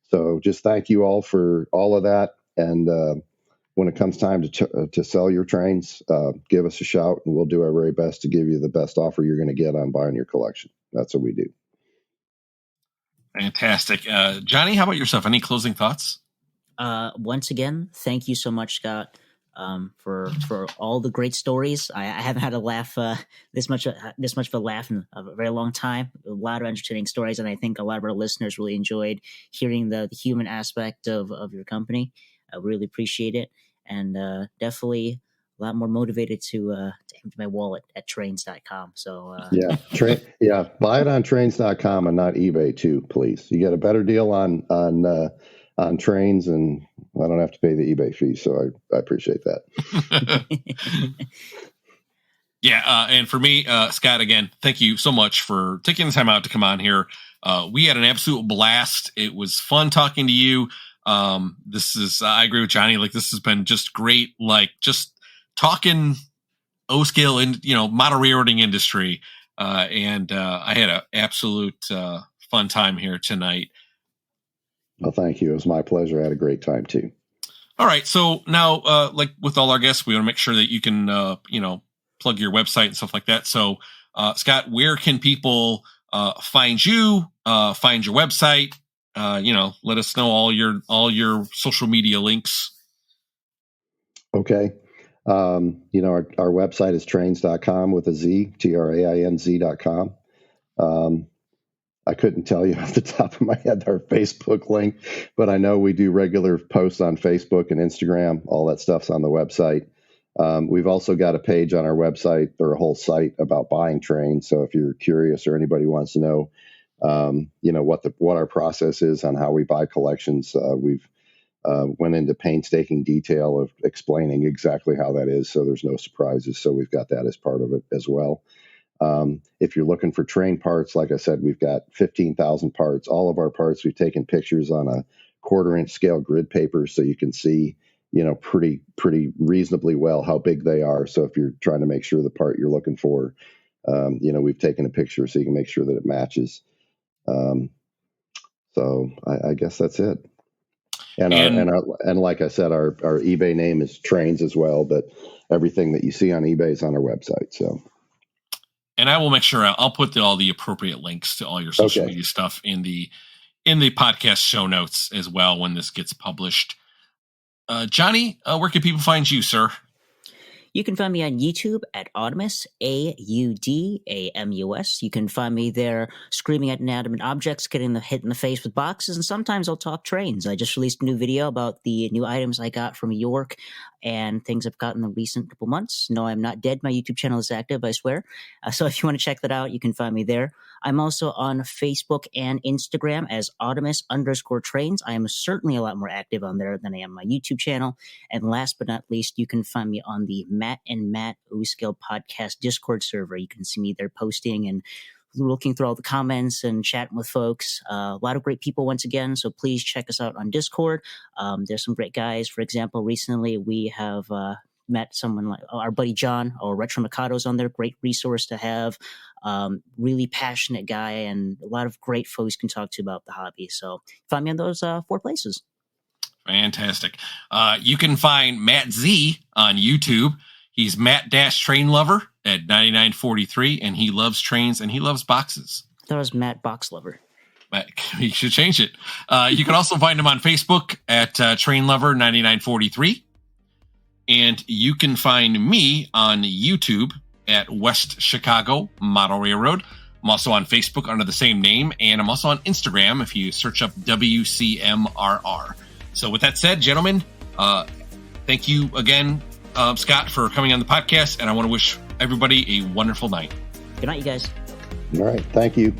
So just thank you all for all of that. And, when it comes time to sell your trains, give us a shout and we'll do our very best to give you the best offer you're going to get on buying your collection. That's what we do. Fantastic. Johnny, how about yourself? Any closing thoughts? Once again, thank you so much, Scott, for all the great stories. I haven't had a laugh this much of a laugh in a very long time. A lot of entertaining stories, and I think a lot of our listeners really enjoyed hearing the human aspect of your company. I really appreciate it, and definitely a lot more motivated to empty my wallet at Trainz.com. So buy it on Trainz.com and not eBay too, please. You get a better deal on Trainz, and I don't have to pay the eBay fee, so I appreciate that. Yeah, and for me, Scott, again, thank you so much for taking the time out to come on here. We had an absolute blast. It was fun talking to you. I agree with Johnny. Like, this has been just great. Like, just talking O-scale and model railroading industry. And I had an absolute fun time here tonight. Well, thank you. It was my pleasure. I had a great time too. All right. So now, like with all our guests, we want to make sure that you can, plug your website and stuff like that. So, Scott, where can people find you, find your website? Let us know all your social media links. Okay. Our website is trainz.com with a Z, TRAINZ.com. I couldn't tell you off the top of my head our Facebook link, but I know we do regular posts on Facebook and Instagram. All that stuff's on the website. We've also got a page on our website, or a whole site, about buying Trainz. So if you're curious, or anybody wants to know, what our process is on how we buy collections, we've went into painstaking detail of explaining exactly how that is, so there's no surprises. So we've got that as part of it as well. If you're looking for train parts, like I said, we've got 15,000 parts. All of our parts, we've taken pictures on a 1/4-inch scale grid paper, so you can see, pretty reasonably well how big they are. So if you're trying to make sure the part you're looking for, we've taken a picture so you can make sure that it matches. So I guess that's it. And like I said, our eBay name is Trainz as well, but everything that you see on eBay is on our website. So. And I will make sure I'll put all the appropriate links to all your social media stuff in the podcast show notes as well when this gets published. Johnny, where can people find you, sir? You can find me on YouTube at Audamus, AUDAMUS. You can find me there screaming at inanimate objects, getting hit in the face with boxes, and sometimes I'll talk Trainz. I just released a new video about the new items I got from York and things I've gotten in the recent couple months. No, I'm not dead. My YouTube channel is active, I swear. So if you want to check that out, you can find me there. I'm also on Facebook and Instagram as Audamus_Trainz. I am certainly a lot more active on there than I am on my YouTube channel. And last but not least, you can find me on the Matt and Matt O-Scale podcast Discord server. You can see me there posting and looking through all the comments and chatting with folks. A lot of great people once again, so please check us out on Discord. There's some great guys. For example, recently we have met someone like our buddy John, or Retro Mikado's on there. Great resource to have. Really passionate guy, and a lot of great folks can talk to about the hobby. So find me on those 4 places. Fantastic. You can find Matt Z on YouTube. He's Matt-Train Lover at 9943, and he loves trains and he loves boxes. I thought it was Matt Box Lover. You should change it. You can also find him on Facebook at Train Lover 9943. And you can find me on YouTube at West Chicago Model Railroad. I'm also on Facebook under the same name, and I'm also on Instagram if you search up WCMRR. So with that said, gentlemen, thank you again, Scott, for coming on the podcast, and I want to wish everybody a wonderful night. Good night, you guys. All right. Thank you.